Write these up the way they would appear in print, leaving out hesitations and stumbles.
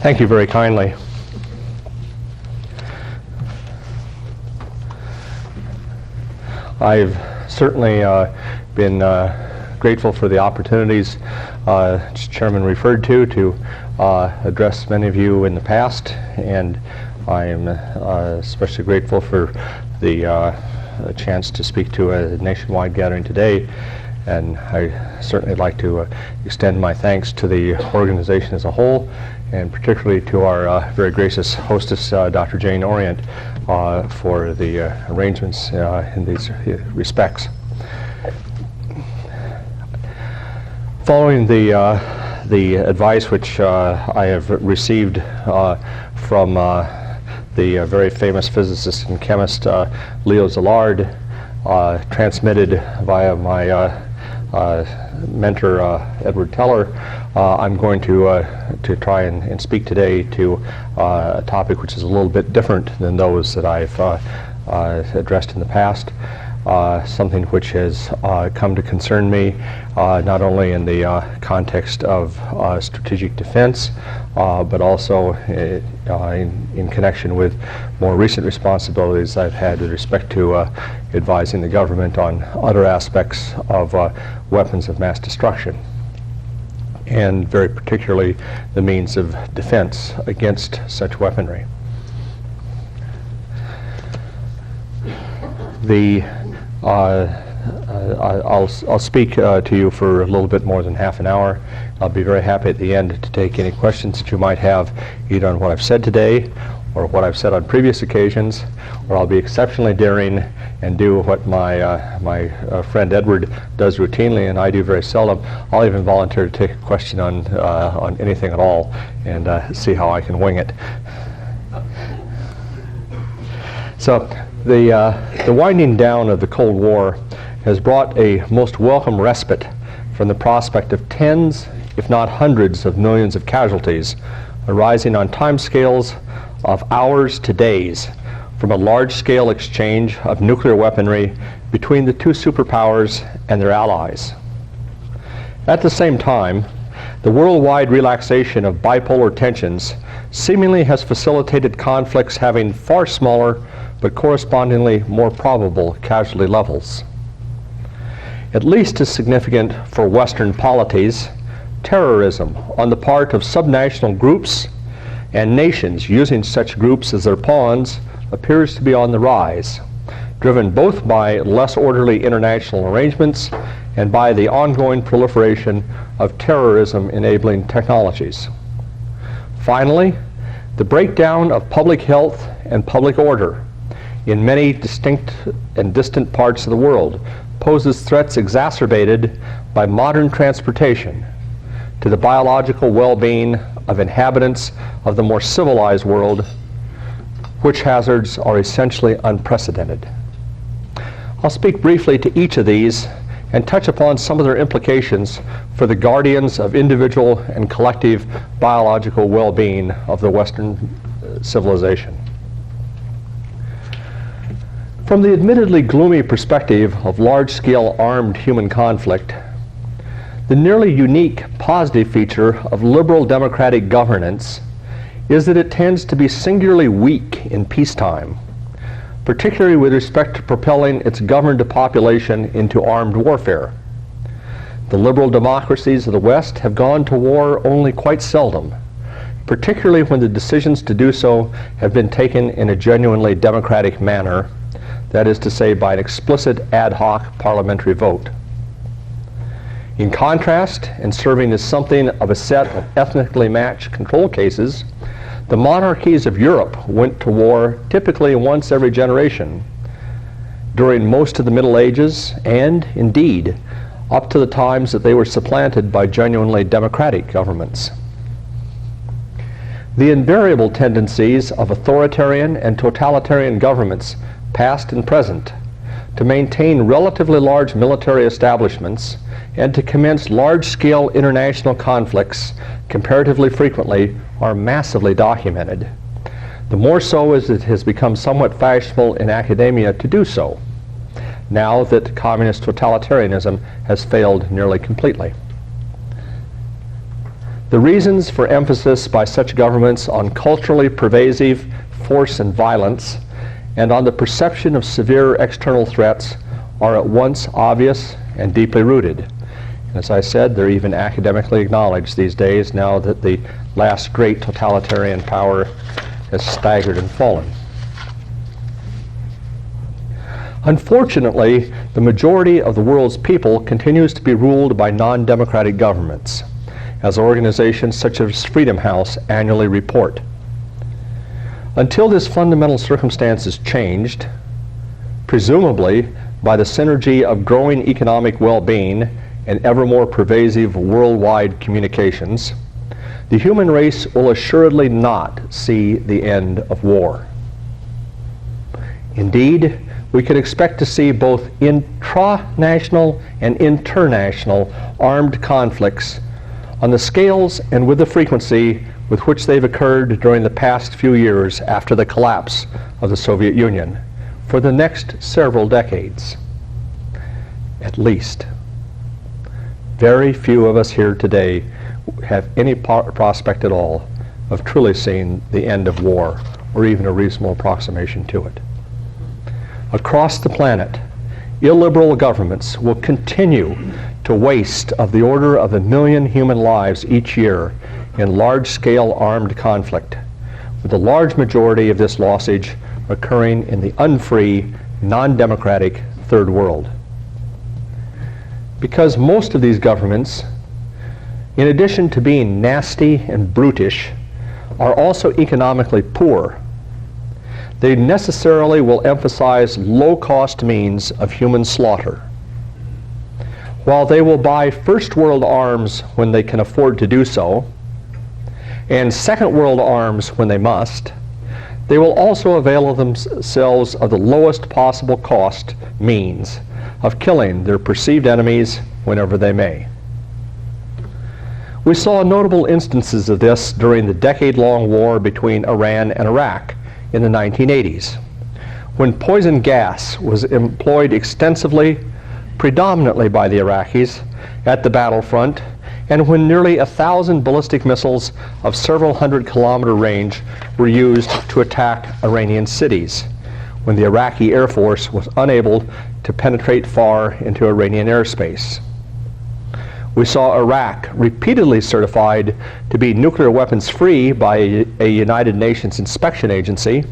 Thank you very kindly. I've certainly been grateful for the opportunities Chairman referred to address many of you in the past, and I am especially grateful for the chance to speak to a nationwide gathering today. And I certainly like to extend my thanks to the organization as a whole, and particularly to our very gracious hostess, Dr. Jane Orient, for the arrangements in these respects. Following the advice which I have received from the very famous physicist and chemist Leo Szilard, transmitted via my mentor Edward Teller, I'm going to try and speak today to a topic which is a little bit different than those that I've addressed in the past. Something which has come to concern me not only in the context of strategic defense, but also in connection with more recent responsibilities I've had with respect to advising the government on other aspects of weapons of mass destruction, and very particularly the means of defense against such weaponry. I'll speak to you for a little bit more than half an hour. I'll be very happy at the end to take any questions that you might have, either on what I've said today or what I've said on previous occasions, or I'll be exceptionally daring and do what my friend Edward does routinely and I do very seldom. I'll even volunteer to take a question on anything at all and see how I can wing it. So the winding down of the Cold War has brought a most welcome respite from the prospect of tens, if not hundreds, of millions of casualties arising on timescales of hours to days from a large-scale exchange of nuclear weaponry between the two superpowers and their allies. At the same time, the worldwide relaxation of bipolar tensions seemingly has facilitated conflicts having far smaller but correspondingly more probable casualty levels. At least as significant for Western polities, terrorism on the part of subnational groups and nations using such groups as their pawns appears to be on the rise, driven both by less orderly international arrangements and by the ongoing proliferation of terrorism-enabling technologies. Finally, the breakdown of public health and public order in many distinct and distant parts of the world poses threats exacerbated by modern transportation to the biological well-being of inhabitants of the more civilized world, which hazards are essentially unprecedented. I'll speak briefly to each of these and touch upon some of their implications for the guardians of individual and collective biological well-being of the Western civilization. From the admittedly gloomy perspective of large-scale armed human conflict, the nearly unique positive feature of liberal democratic governance is that it tends to be singularly weak in peacetime, particularly with respect to propelling its governed population into armed warfare. The liberal democracies of the West have gone to war only quite seldom, particularly when the decisions to do so have been taken in a genuinely democratic manner, that is to say, by an explicit ad hoc parliamentary vote. In contrast, and serving as something of a set of ethnically matched control cases, the monarchies of Europe went to war typically once every generation during most of the Middle Ages, and indeed up to the times that they were supplanted by genuinely democratic governments. The invariable tendencies of authoritarian and totalitarian governments, past and present, to maintain relatively large military establishments and to commence large-scale international conflicts comparatively frequently are massively documented. The more so as it has become somewhat fashionable in academia to do so, now that communist totalitarianism has failed nearly completely. The reasons for emphasis by such governments on culturally pervasive force and violence and on the perception of severe external threats are at once obvious and deeply rooted. As I said, they're even academically acknowledged these days now that the last great totalitarian power has staggered and fallen. Unfortunately, the majority of the world's people continues to be ruled by non-democratic governments, as organizations such as Freedom House annually report. Until this fundamental circumstance is changed, presumably by the synergy of growing economic well-being and ever more pervasive worldwide communications, the human race will assuredly not see the end of war. Indeed, we could expect to see both intranational and international armed conflicts on the scales and with the frequency with which they've occurred during the past few years after the collapse of the Soviet Union for the next several decades, at least. Very few of us here today have any prospect at all of truly seeing the end of war or even a reasonable approximation to it. Across the planet, illiberal governments will continue to waste of the order of 1 million human lives each year in large-scale armed conflict, with the large majority of this lossage occurring in the unfree, non-democratic Third World. Because most of these governments, in addition to being nasty and brutish, are also economically poor, they necessarily will emphasize low-cost means of human slaughter. While they will buy First World arms when they can afford to do so, and Second World arms when they must, they will also avail themselves of the lowest possible cost means of killing their perceived enemies whenever they may. We saw notable instances of this during the decade-long war between Iran and Iraq in the 1980s, when poison gas was employed extensively, predominantly by the Iraqis, at the battlefront, and when nearly 1,000 ballistic missiles of several hundred-kilometer range were used to attack Iranian cities, when the Iraqi Air Force was unable to penetrate far into Iranian airspace. We saw Iraq repeatedly certified to be nuclear weapons free by a United Nations inspection agency,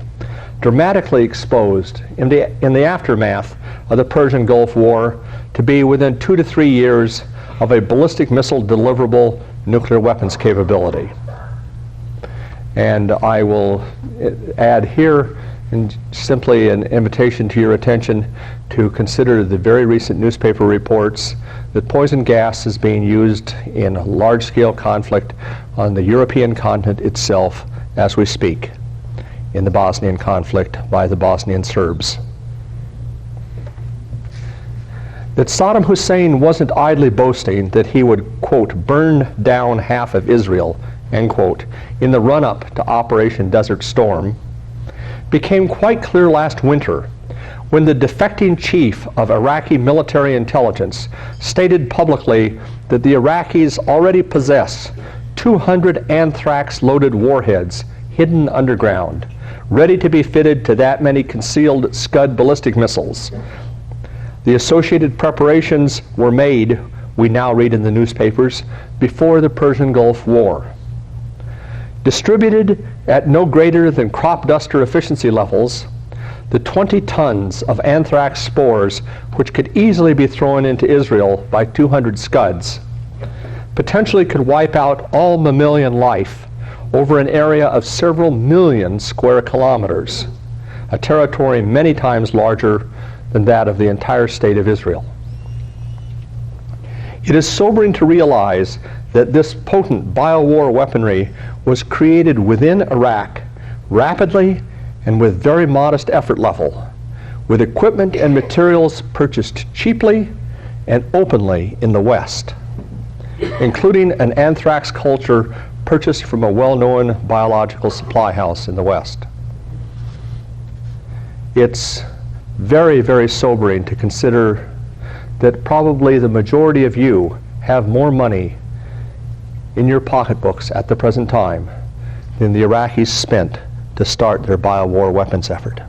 dramatically exposed in the aftermath of the Persian Gulf War to be within 2 to 3 years of a ballistic missile deliverable nuclear weapons capability. And I will add here simply an invitation to your attention to consider the very recent newspaper reports that poison gas is being used in a large-scale conflict on the European continent itself as we speak, in the Bosnian conflict by the Bosnian Serbs. That Saddam Hussein wasn't idly boasting that he would, quote, burn down half of Israel, end quote, in the run-up to Operation Desert Storm, became quite clear last winter when the defecting chief of Iraqi military intelligence stated publicly that the Iraqis already possess 200 anthrax-loaded warheads hidden underground, ready to be fitted to that many concealed Scud ballistic missiles. The associated preparations were made, we now read in the newspapers, before the Persian Gulf War. Distributed at no greater than crop duster efficiency levels, the 20 tons of anthrax spores, which could easily be thrown into Israel by 200 Scuds, potentially could wipe out all mammalian life over an area of several million square kilometers, a territory many times larger than that of the entire state of Israel. It is sobering to realize that this potent biowar weaponry was created within Iraq rapidly and with very modest effort level, with equipment and materials purchased cheaply and openly in the West, including an anthrax culture purchased from a well-known biological supply house in the West. It's very, very sobering to consider that probably the majority of you have more money in your pocketbooks at the present time than the Iraqis spent to start their biowar weapons effort.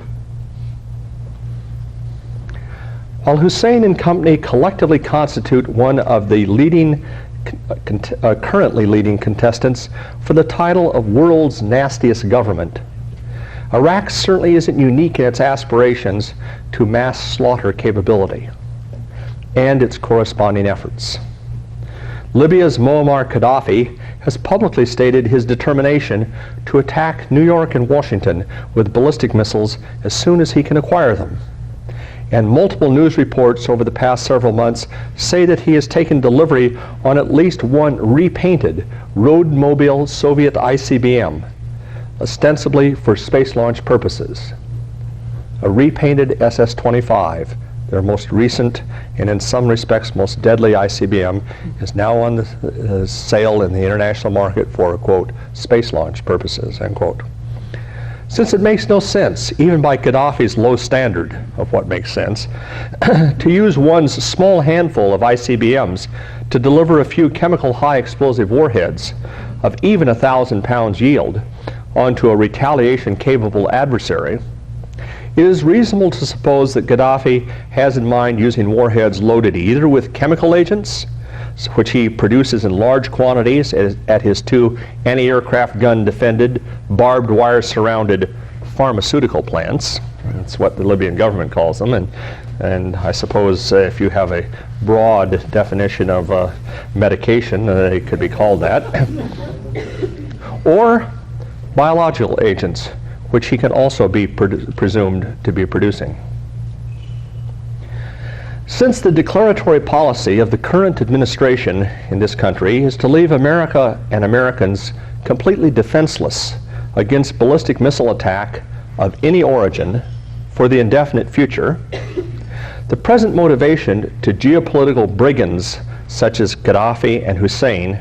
While Hussein and company collectively constitute one of the currently leading contestants for the title of world's nastiest government, Iraq certainly isn't unique in its aspirations to mass slaughter capability and its corresponding efforts. Libya's Muammar Gaddafi has publicly stated his determination to attack New York and Washington with ballistic missiles as soon as he can acquire them. And multiple news reports over the past several months say that he has taken delivery on at least one repainted road-mobile Soviet ICBM, ostensibly for space launch purposes. A repainted SS-25, their most recent and in some respects most deadly ICBM, is now on the sale in the international market for, quote, space launch purposes, end quote. Since it makes no sense, even by Gaddafi's low standard of what makes sense, to use one's small handful of ICBMs to deliver a few chemical high explosive warheads of even 1,000 pounds yield onto a retaliation-capable adversary, it is reasonable to suppose that Gaddafi has in mind using warheads loaded either with chemical agents, which he produces in large quantities at his two anti-aircraft gun-defended, barbed wire-surrounded pharmaceutical plants. That's what the Libyan government calls them, and I suppose if you have a broad definition of medication, it could be called that. Or biological agents, which he can also be presumed to be producing. Since the declaratory policy of the current administration in this country is to leave America and Americans completely defenseless against ballistic missile attack of any origin for the indefinite future, the present motivation to geopolitical brigands such as Gaddafi and Hussein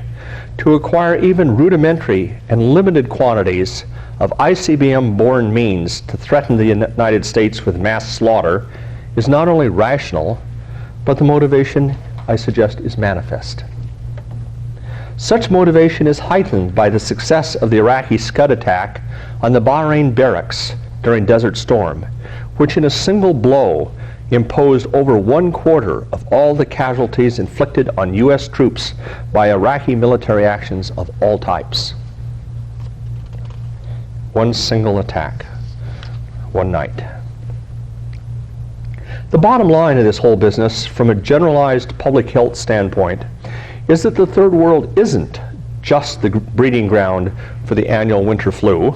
to acquire even rudimentary and limited quantities of ICBM-borne means to threaten the United States with mass slaughter is not only rational, but the motivation, I suggest, is manifest. Such motivation is heightened by the success of the Iraqi Scud attack on the Bahrain barracks during Desert Storm, which in a single blow imposed over 1/4 of all the casualties inflicted on U.S. troops by Iraqi military actions of all types. One single attack, one night. The bottom line of this whole business, from a generalized public health standpoint, is that the Third World isn't just the breeding ground for the annual winter flu,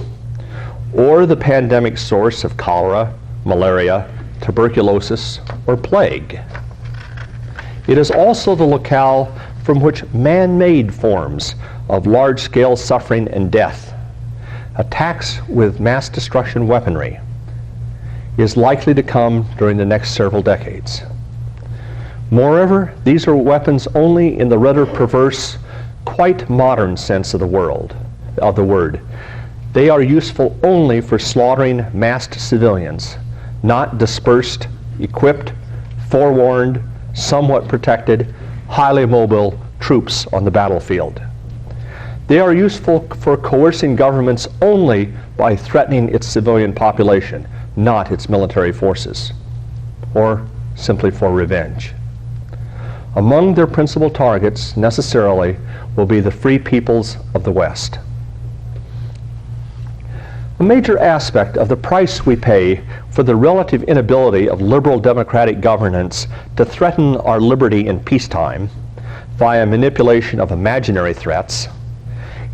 or the pandemic source of cholera, malaria, tuberculosis, or plague. It is also the locale from which man-made forms of large-scale suffering and death, attacks with mass destruction weaponry, is likely to come during the next several decades. Moreover, these are weapons only in the rather perverse, quite modern sense of the word. They are useful only for slaughtering massed civilians, not dispersed, equipped, forewarned, somewhat protected, highly mobile troops on the battlefield. They are useful for coercing governments only by threatening its civilian population, not its military forces, or simply for revenge. Among their principal targets, necessarily, will be the free peoples of the West. A major aspect of the price we pay for the relative inability of liberal democratic governance to threaten our liberty in peacetime via manipulation of imaginary threats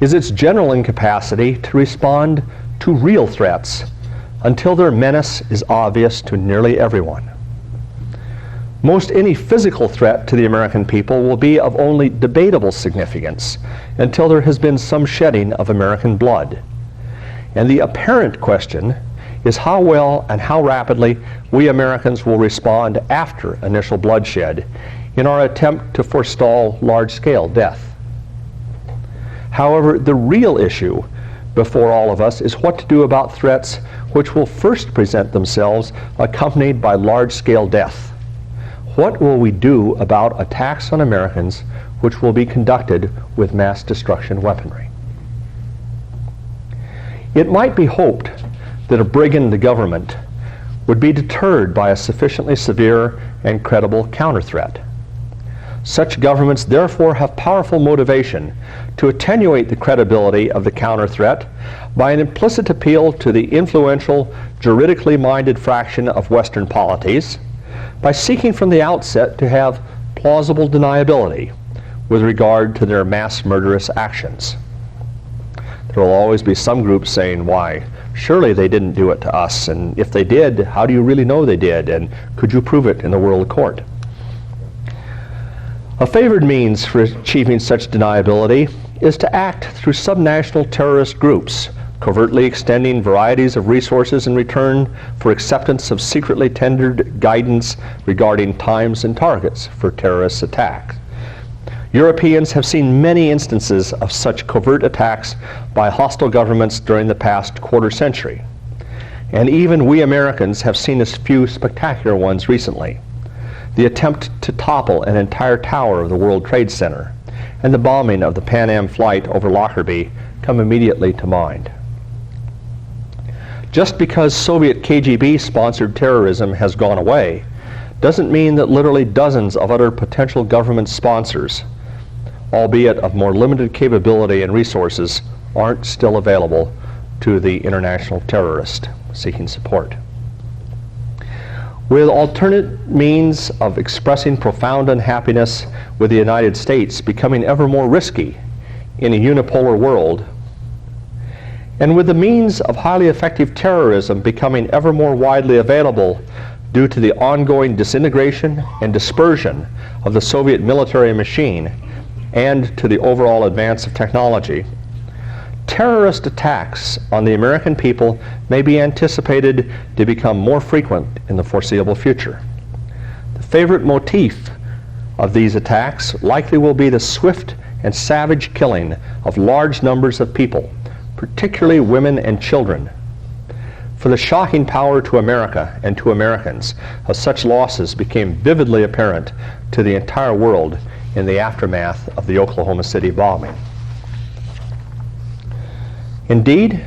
is its general incapacity to respond to real threats until their menace is obvious to nearly everyone. Most any physical threat to the American people will be of only debatable significance until there has been some shedding of American blood. And the apparent question is how well and how rapidly we Americans will respond after initial bloodshed in our attempt to forestall large-scale death. However, the real issue before all of us is what to do about threats which will first present themselves accompanied by large-scale death. What will we do about attacks on Americans which will be conducted with mass destruction weaponry. It might be hoped that a brigand government would be deterred by a sufficiently severe and credible counter-threat. Such governments therefore have powerful motivation to attenuate the credibility of the counter-threat by an implicit appeal to the influential, juridically minded fraction of Western polities, by seeking from the outset to have plausible deniability with regard to their mass murderous actions. There will always be some groups saying, why, surely they didn't do it to us, and if they did, how do you really know they did, and could you prove it in the world court? A favored means for achieving such deniability is to act through subnational terrorist groups, covertly extending varieties of resources in return for acceptance of secretly tendered guidance regarding times and targets for terrorist attacks. Europeans have seen many instances of such covert attacks by hostile governments during the past quarter century. And even we Americans have seen a few spectacular ones recently. The attempt to topple an entire tower of the World Trade Center and the bombing of the Pan Am flight over Lockerbie come immediately to mind. Just because Soviet KGB-sponsored terrorism has gone away doesn't mean that literally dozens of other potential government sponsors, albeit of more limited capability and resources, aren't still available to the international terrorist seeking support. With alternate means of expressing profound unhappiness with the United States becoming ever more risky in a unipolar world, and with the means of highly effective terrorism becoming ever more widely available due to the ongoing disintegration and dispersion of the Soviet military machine and to the overall advance of technology, terrorist attacks on the American people may be anticipated to become more frequent in the foreseeable future. The favorite motif of these attacks likely will be the swift and savage killing of large numbers of people, particularly women and children. For the shocking power to America and to Americans of such losses became vividly apparent to the entire world in the aftermath of the Oklahoma City bombing. Indeed,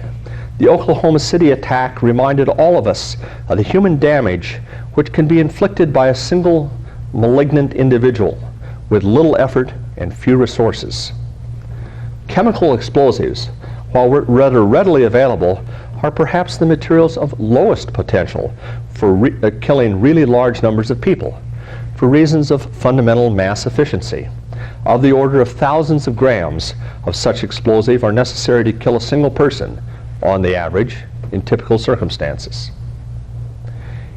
the Oklahoma City attack reminded all of us of the human damage which can be inflicted by a single malignant individual with little effort and few resources. Chemical explosives, while rather readily available, are perhaps the materials of lowest potential for killing really large numbers of people, for reasons of fundamental mass efficiency. Of the order of thousands of grams of such explosive are necessary to kill a single person, on the average, in typical circumstances.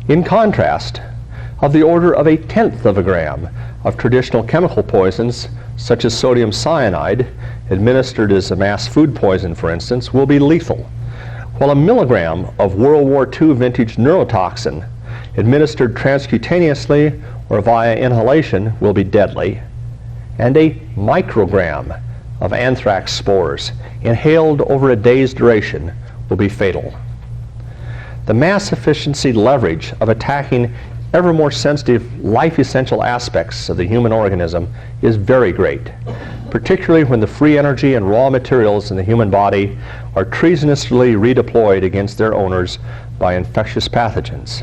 In contrast, of the order of 1/10 of a gram of traditional chemical poisons, such as sodium cyanide, administered as a mass food poison, for instance, will be lethal, while a milligram of World War II vintage neurotoxin, administered transcutaneously or via inhalation, will be deadly, and a microgram of anthrax spores, inhaled over a day's duration, will be fatal. The mass efficiency leverage of attacking ever more sensitive, life-essential aspects of the human organism is very great, particularly when the free energy and raw materials in the human body are treasonously redeployed against their owners by infectious pathogens.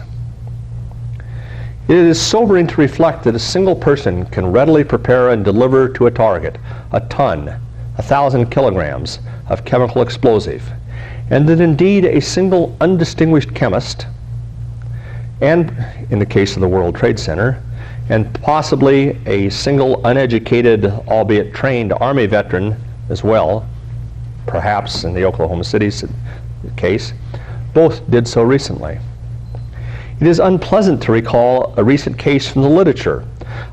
It is sobering to reflect that a single person can readily prepare and deliver to a target a ton, 1,000 kilograms of chemical explosive, and that indeed a single undistinguished chemist, and in the case of the World Trade Center, and possibly a single uneducated, albeit trained Army veteran as well, perhaps in the Oklahoma City case, both did so recently. It is unpleasant to recall a recent case from the literature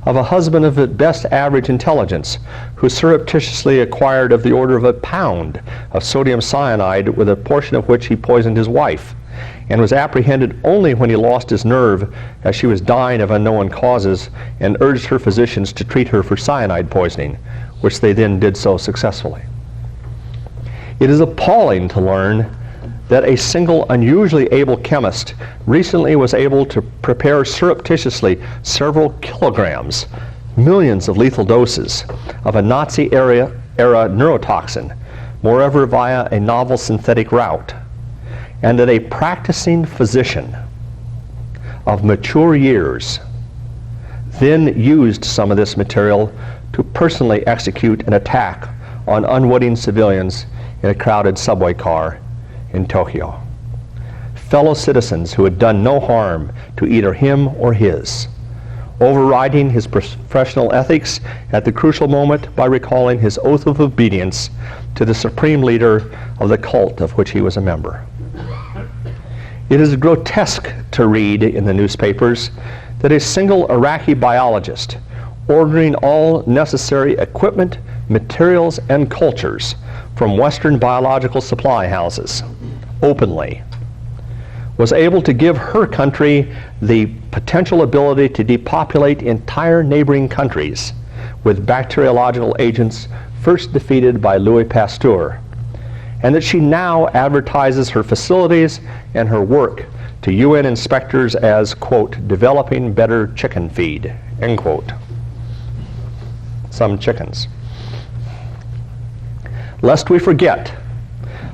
of a husband of at best average intelligence who surreptitiously acquired of the order of a pound of sodium cyanide, with a portion of which he poisoned his wife, and was apprehended only when he lost his nerve as she was dying of unknown causes, and urged her physicians to treat her for cyanide poisoning, which they then did so successfully. It is appalling to learn that a single unusually able chemist recently was able to prepare surreptitiously several kilograms millions of lethal doses of a Nazi-era neurotoxin, moreover via a novel synthetic route, and that a practicing physician of mature years then used some of this material to personally execute an attack on unwitting civilians in a crowded subway car in Tokyo. Fellow citizens who had done no harm to either him or his, overriding his professional ethics at the crucial moment by recalling his oath of obedience to the supreme leader of the cult of which he was a member. It is grotesque to read in the newspapers that a single Iraqi biologist, ordering all necessary equipment, materials, and cultures from Western biological supply houses openly, was able to give her country the potential ability to depopulate entire neighboring countries with bacteriological agents first defeated by Louis Pasteur, and that she now advertises her facilities and her work to UN inspectors as, quote, developing better chicken feed, end quote. Some chickens. Lest we forget,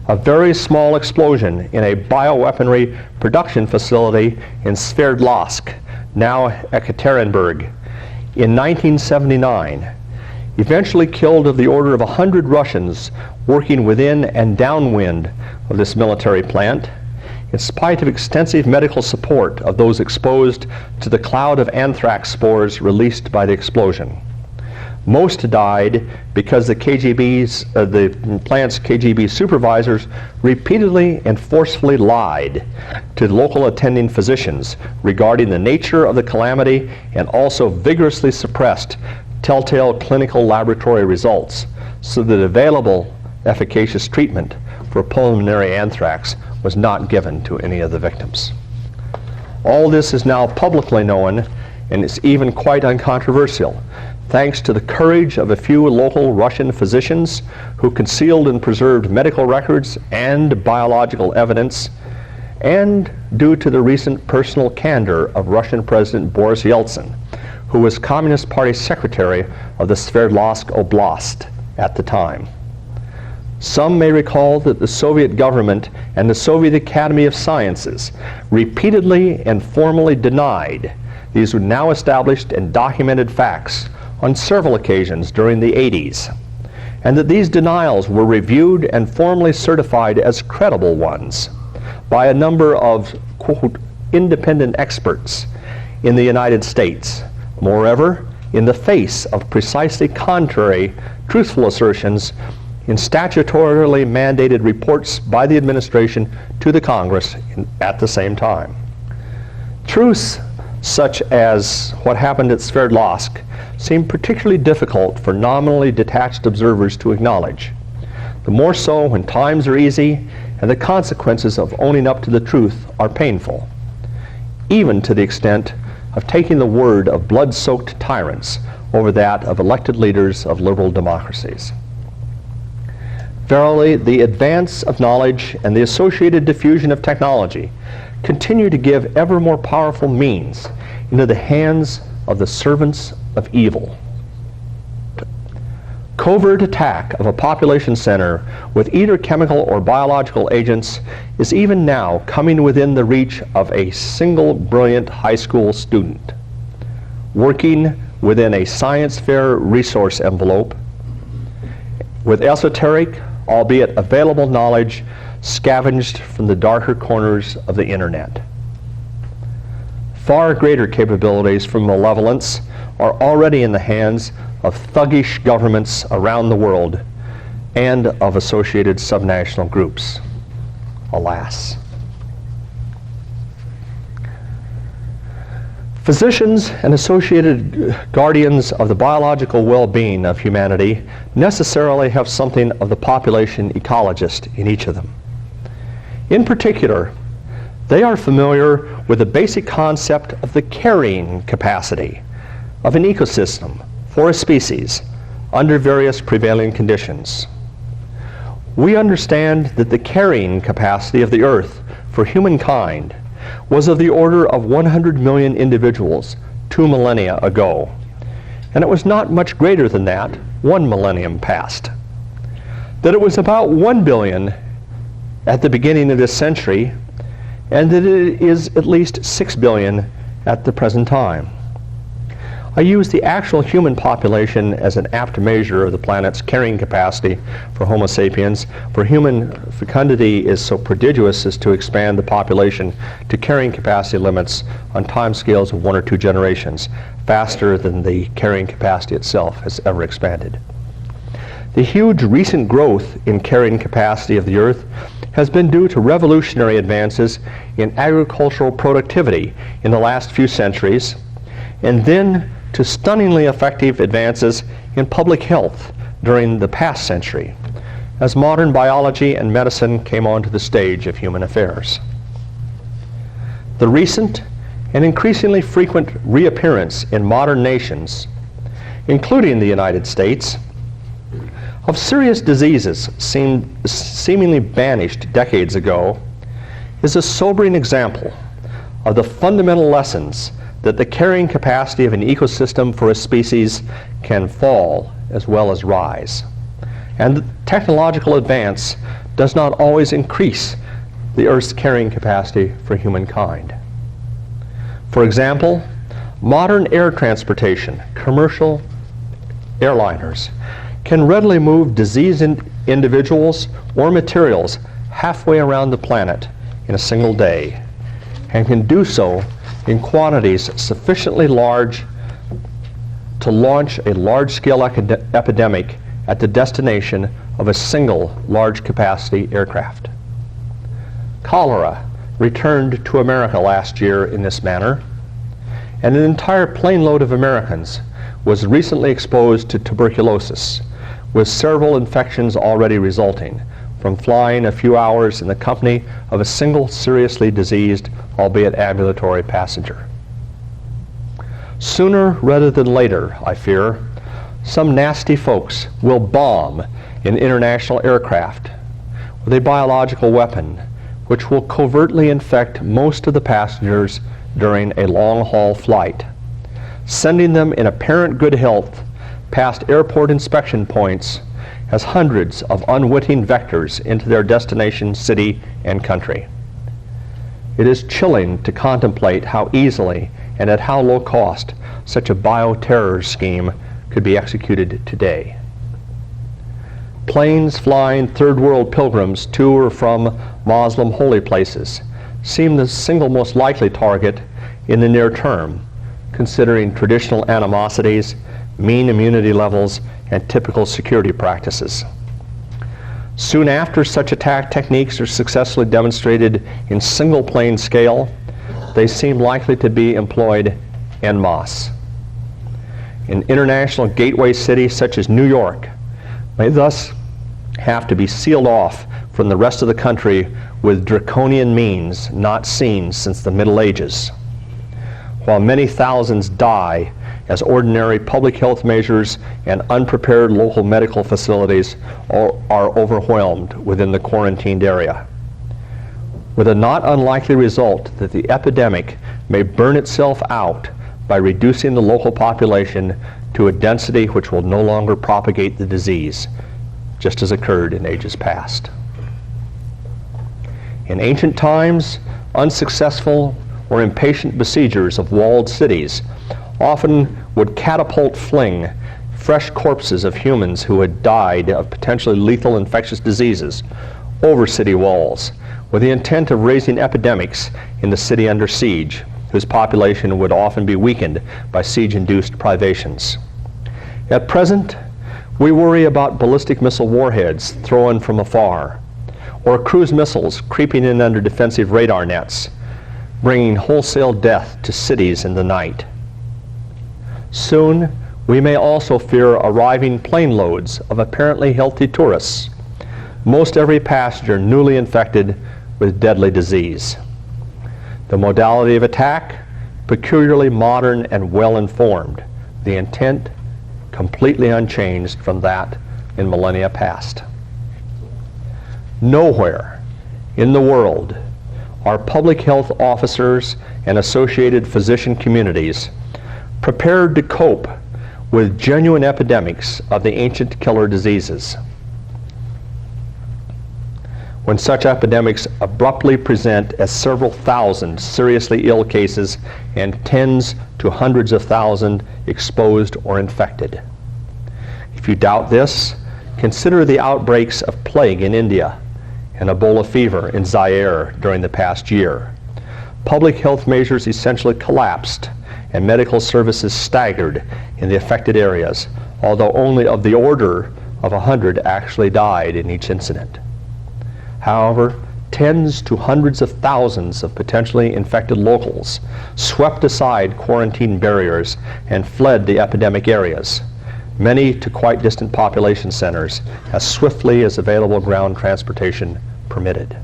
a very small explosion in a bioweaponry production facility in Sverdlovsk, now Ekaterinburg, in 1979, eventually killed of the order of 100 Russians working within and downwind of this military plant, in spite of extensive medical support of those exposed to the cloud of anthrax spores released by the explosion. Most died because the plant's KGB supervisors repeatedly and forcefully lied to local attending physicians regarding the nature of the calamity, and also vigorously suppressed telltale clinical laboratory results so that available efficacious treatment for pulmonary anthrax was not given to any of the victims. All this is now publicly known, and it's even quite uncontroversial, thanks to the courage of a few local Russian physicians who concealed and preserved medical records and biological evidence, and due to the recent personal candor of Russian President Boris Yeltsin, who was Communist Party secretary of the Sverdlovsk Oblast at the time. Some may recall that the Soviet government and the Soviet Academy of Sciences repeatedly and formally denied these were now established and documented facts on several occasions during the 80s, and that these denials were reviewed and formally certified as credible ones by a number of, quote, independent experts in the United States. Moreover, in the face of precisely contrary, truthful assertions in statutorily mandated reports by the administration to the Congress at the same time. Truths such as what happened at Sverdlovsk seem particularly difficult for nominally detached observers to acknowledge, the more so when times are easy and the consequences of owning up to the truth are painful, even to the extent of taking the word of blood-soaked tyrants over that of elected leaders of liberal democracies. Verily, the advance of knowledge and the associated diffusion of technology continue to give ever more powerful means into the hands of the servants of evil. Covert attack of a population center with either chemical or biological agents is even now coming within the reach of a single brilliant high school student, working within a science fair resource envelope with esoteric, albeit available knowledge scavenged from the darker corners of the internet. Far greater capabilities for malevolence are already in the hands of thuggish governments around the world and of associated subnational groups. Alas. Physicians and associated guardians of the biological well-being of humanity necessarily have something of the population ecologist in each of them. In particular, they are familiar with the basic concept of the carrying capacity of an ecosystem for a species under various prevailing conditions. We understand that the carrying capacity of the Earth for humankind was of the order of 100 million individuals 2 millennia ago, and it was not much greater than that one millennium past. That it was about 1 billion at the beginning of this century, and that it is at least 6 billion at the present time. I use the actual human population as an apt measure of the planet's carrying capacity for Homo sapiens, for human fecundity is so prodigious as to expand the population to carrying capacity limits on time scales of 1 or 2 generations, faster than the carrying capacity itself has ever expanded. The huge recent growth in carrying capacity of the Earth has been due to revolutionary advances in agricultural productivity in the last few centuries, and then to stunningly effective advances in public health during the past century, as modern biology and medicine came onto the stage of human affairs. The recent and increasingly frequent reappearance in modern nations, including the United States, of serious diseases seemingly banished decades ago, is a sobering example of the fundamental lessons that the carrying capacity of an ecosystem for a species can fall as well as rise. And technological advance does not always increase the Earth's carrying capacity for humankind. For example, modern air transportation, commercial airliners, can readily move diseased individuals or materials halfway around the planet in a single day, and can do so in quantities sufficiently large to launch a large-scale epidemic at the destination of a single large-capacity aircraft. Cholera returned to America last year in this manner, and an entire plane load of Americans was recently exposed to tuberculosis, with several infections already resulting from flying a few hours in the company of a single seriously diseased, albeit ambulatory passenger. Sooner rather than later, I fear, some nasty folks will bomb an international aircraft with a biological weapon which will covertly infect most of the passengers during a long-haul flight, sending them in apparent good health past airport inspection points as hundreds of unwitting vectors into their destination city and country. It is chilling to contemplate how easily and at how low cost such a bioterror scheme could be executed today. Planes flying third world pilgrims to or from Muslim holy places seem the single most likely target in the near term, considering traditional animosities, mean immunity levels, and typical security practices. Soon after such attack techniques are successfully demonstrated in single plane scale, they seem likely to be employed en masse. An international gateway city such as New York may thus have to be sealed off from the rest of the country with draconian means not seen since the Middle Ages, while many thousands die as ordinary public health measures and unprepared local medical facilities are overwhelmed within the quarantined area, with a not unlikely result that the epidemic may burn itself out by reducing the local population to a density which will no longer propagate the disease, just as occurred in ages past. In ancient times, unsuccessful or impatient besiegers of walled cities often would catapult fling fresh corpses of humans who had died of potentially lethal infectious diseases over city walls with the intent of raising epidemics in the city under siege, whose population would often be weakened by siege-induced privations. At present, we worry about ballistic missile warheads thrown from afar, or cruise missiles creeping in under defensive radar nets, bringing wholesale death to cities in the night. Soon, we may also fear arriving plane loads of apparently healthy tourists, most every passenger newly infected with deadly disease. The modality of attack, peculiarly modern and well-informed. The intent, completely unchanged from that in millennia past. Nowhere in the world are public health officers and associated physician communities prepared to cope with genuine epidemics of the ancient killer diseases. When such epidemics abruptly present as several thousand seriously ill cases and tens to hundreds of thousands exposed or infected. If you doubt this, consider the outbreaks of plague in India and Ebola fever in Zaire during the past year. Public health measures essentially collapsed and medical services staggered in the affected areas, although only of the order of 100 actually died in each incident. However, tens to hundreds of thousands of potentially infected locals swept aside quarantine barriers and fled the epidemic areas, many to quite distant population centers, as swiftly as available ground transportation permitted.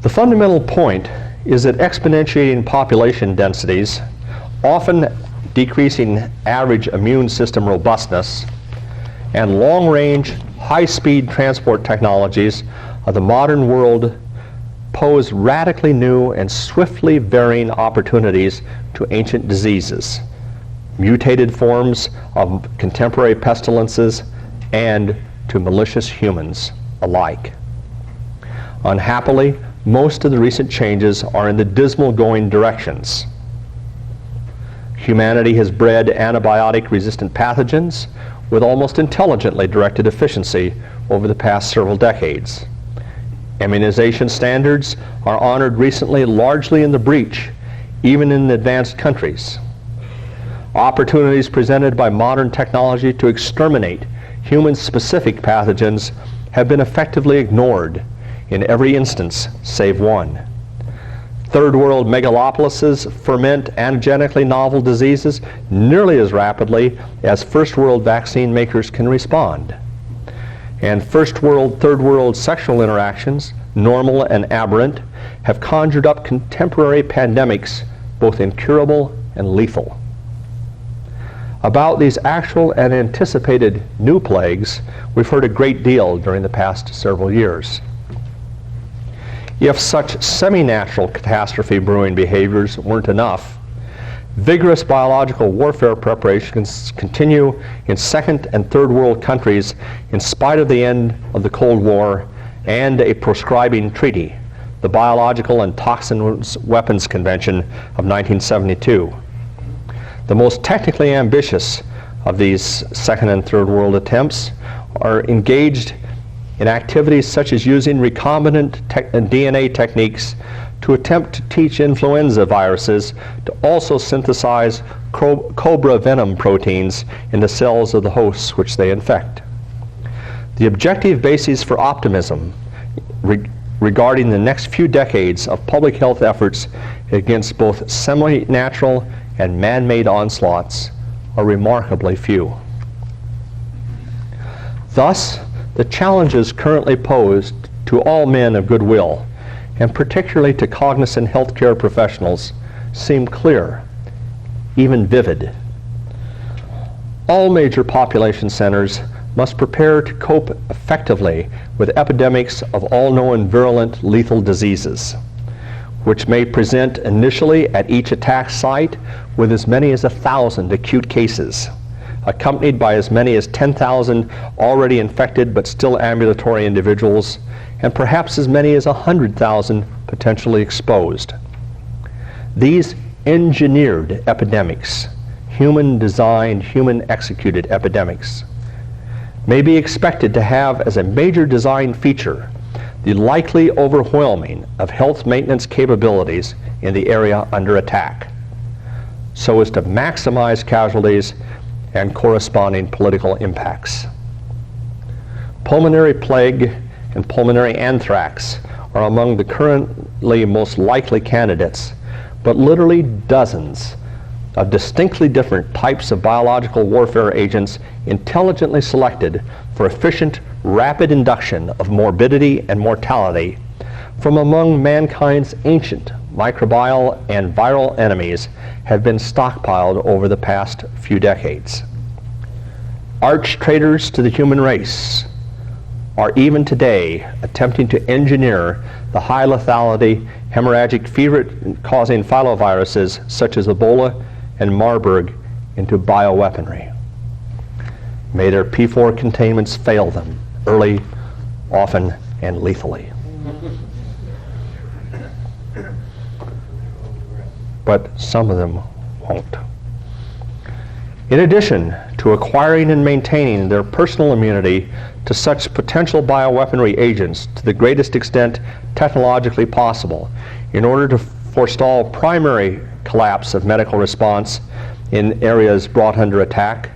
The fundamental point is that exponentiating population densities, often decreasing average immune system robustness, and long-range, high-speed transport technologies of the modern world pose radically new and swiftly varying opportunities to ancient diseases, mutated forms of contemporary pestilences, and to malicious humans alike. Unhappily, most of the recent changes are in the dismal going directions. Humanity has bred antibiotic-resistant pathogens with almost intelligently directed efficiency over the past several decades. Immunization standards are honored recently largely in the breach, even in advanced countries. Opportunities presented by modern technology to exterminate human-specific pathogens have been effectively ignored in every instance save one. Third world megalopolises ferment antigenically novel diseases nearly as rapidly as first world vaccine makers can respond. And first world, third world sexual interactions, normal and aberrant, have conjured up contemporary pandemics, both incurable and lethal. About these actual and anticipated new plagues, we've heard a great deal during the past several years. If such semi-natural catastrophe brewing behaviors weren't enough, vigorous biological warfare preparations continue in second and third world countries in spite of the end of the Cold War and a proscribing treaty, the Biological and Toxin Weapons Convention of 1972. The most technically ambitious of these second and third world attempts are engaged in activities such as using recombinant DNA techniques to attempt to teach influenza viruses to also synthesize cobra venom proteins in the cells of the hosts which they infect. The objective basis for optimism regarding the next few decades of public health efforts against both semi-natural and man-made onslaughts are remarkably few. Thus, the challenges currently posed to all men of goodwill, and particularly to cognizant healthcare professionals, seem clear, even vivid. All major population centers must prepare to cope effectively with epidemics of all known virulent lethal diseases, which may present initially at each attack site with as many as 1,000 acute cases, accompanied by as many as 10,000 already infected but still ambulatory individuals, and perhaps as many as 100,000 potentially exposed. These engineered epidemics, human-designed, human-executed epidemics, may be expected to have as a major design feature the likely overwhelming of health maintenance capabilities in the area under attack, so as to maximize casualties and corresponding political impacts. Pulmonary plague and pulmonary anthrax are among the currently most likely candidates, but literally dozens of distinctly different types of biological warfare agents intelligently selected for efficient, rapid induction of morbidity and mortality from among mankind's ancient microbial and viral enemies have been stockpiled over the past few decades. Arch traitors to the human race are even today attempting to engineer the high lethality hemorrhagic fever-causing filoviruses such as Ebola and Marburg into bioweaponry. May their P4 containments fail them early, often, and lethally. But some of them won't. In addition to acquiring and maintaining their personal immunity to such potential bioweaponry agents to the greatest extent technologically possible, in order to forestall primary collapse of medical response in areas brought under attack,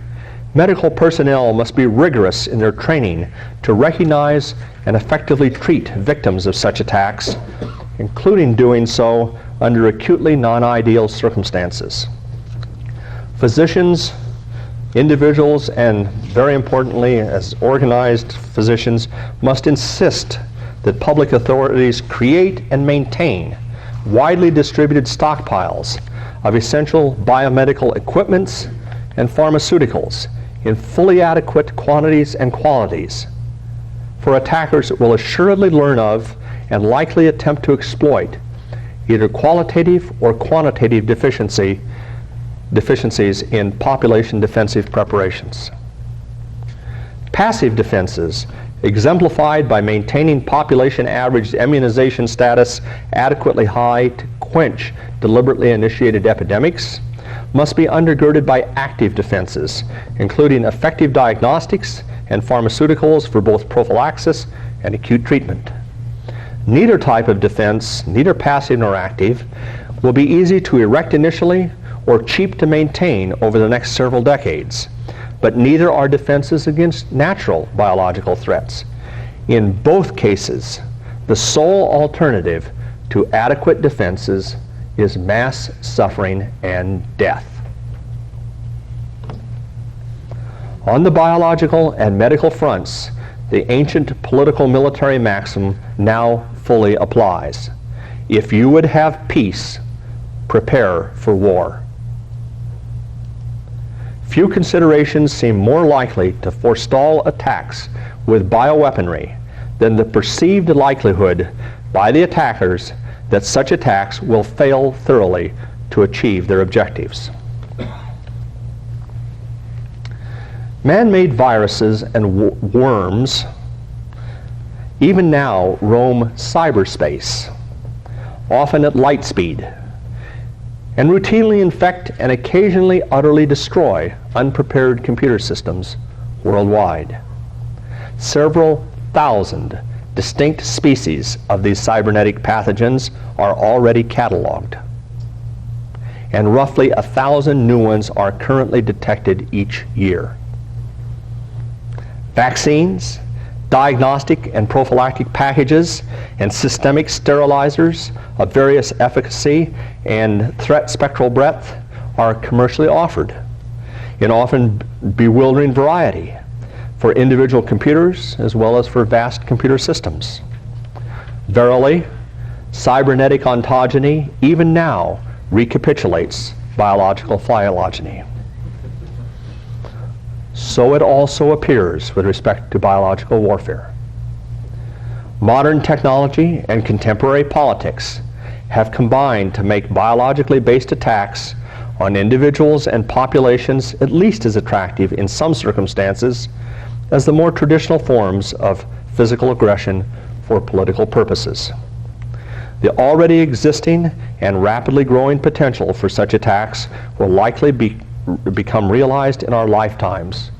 medical personnel must be rigorous in their training to recognize and effectively treat victims of such attacks, including doing so under acutely non-ideal circumstances. Physicians, individuals, and very importantly, as organized physicians, must insist that public authorities create and maintain widely distributed stockpiles of essential biomedical equipments and pharmaceuticals in fully adequate quantities and qualities for attackers that will assuredly learn of and likely attempt to exploit either qualitative or quantitative deficiencies in population defensive preparations. Passive defenses, exemplified by maintaining population average immunization status adequately high to quench deliberately initiated epidemics, must be undergirded by active defenses, including effective diagnostics and pharmaceuticals for both prophylaxis and acute treatment. Neither type of defense, neither passive nor active, will be easy to erect initially or cheap to maintain over the next several decades, but neither are defenses against natural biological threats. In both cases, the sole alternative to adequate defenses is mass suffering and death. On the biological and medical fronts, the ancient political military maxim now fully applies. If you would have peace, prepare for war. Few considerations seem more likely to forestall attacks with bioweaponry than the perceived likelihood by the attackers that such attacks will fail thoroughly to achieve their objectives. Man-made viruses and worms even now roam cyberspace, often at light speed, and routinely infect and occasionally utterly destroy unprepared computer systems worldwide. Several thousand distinct species of these cybernetic pathogens are already cataloged, and roughly 1,000 new ones are currently detected each year. Vaccines, diagnostic and prophylactic packages, and systemic sterilizers of various efficacy and threat spectral breadth are commercially offered in often bewildering variety for individual computers as well as for vast computer systems. Verily, cybernetic ontogeny even now recapitulates biological phylogeny. So it also appears with respect to biological warfare. Modern technology and contemporary politics have combined to make biologically based attacks on individuals and populations at least as attractive in some circumstances as the more traditional forms of physical aggression for political purposes. The already existing and rapidly growing potential for such attacks will likely become realized in our lifetimes,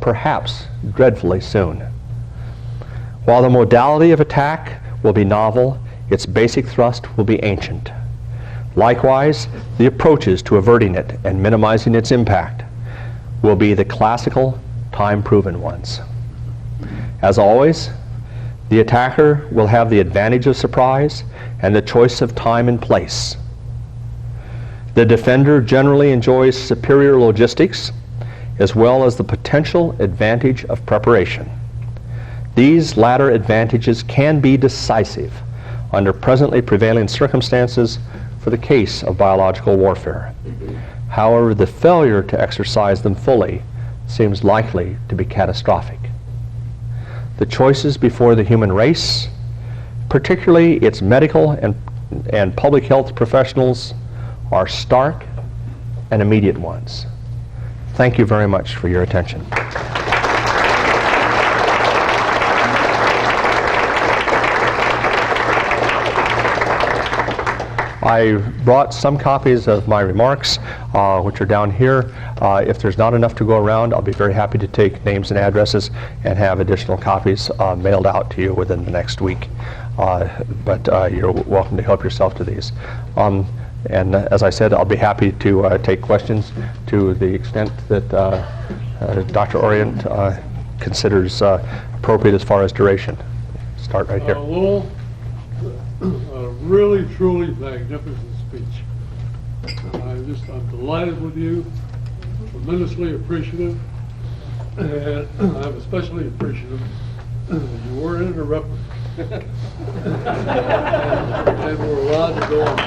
perhaps dreadfully soon. While the modality of attack will be novel, its basic thrust will be ancient. Likewise, the approaches to averting it and minimizing its impact will be the classical, time-proven ones. As always, the attacker will have the advantage of surprise and the choice of time and place. The defender generally enjoys superior logistics as well as the potential advantage of preparation. These latter advantages can be decisive under presently prevailing circumstances for the case of biological warfare. However, the failure to exercise them fully seems likely to be catastrophic. The choices before the human race, particularly its medical and public health professionals, are stark and immediate ones. Thank you very much for your attention. I brought some copies of my remarks, which are down here. If there's not enough to go around, I'll be very happy to take names and addresses and have additional copies mailed out to you within the next week. But you're welcome to help yourself to these. And as I said, I'll be happy to take questions to the extent that Dr. Orient considers appropriate as far as duration. Start right here. Lowell, really, truly magnificent speech. I'm delighted with you, tremendously appreciative, and I'm especially appreciative that you weren't interrupted. and we're allowed to go on.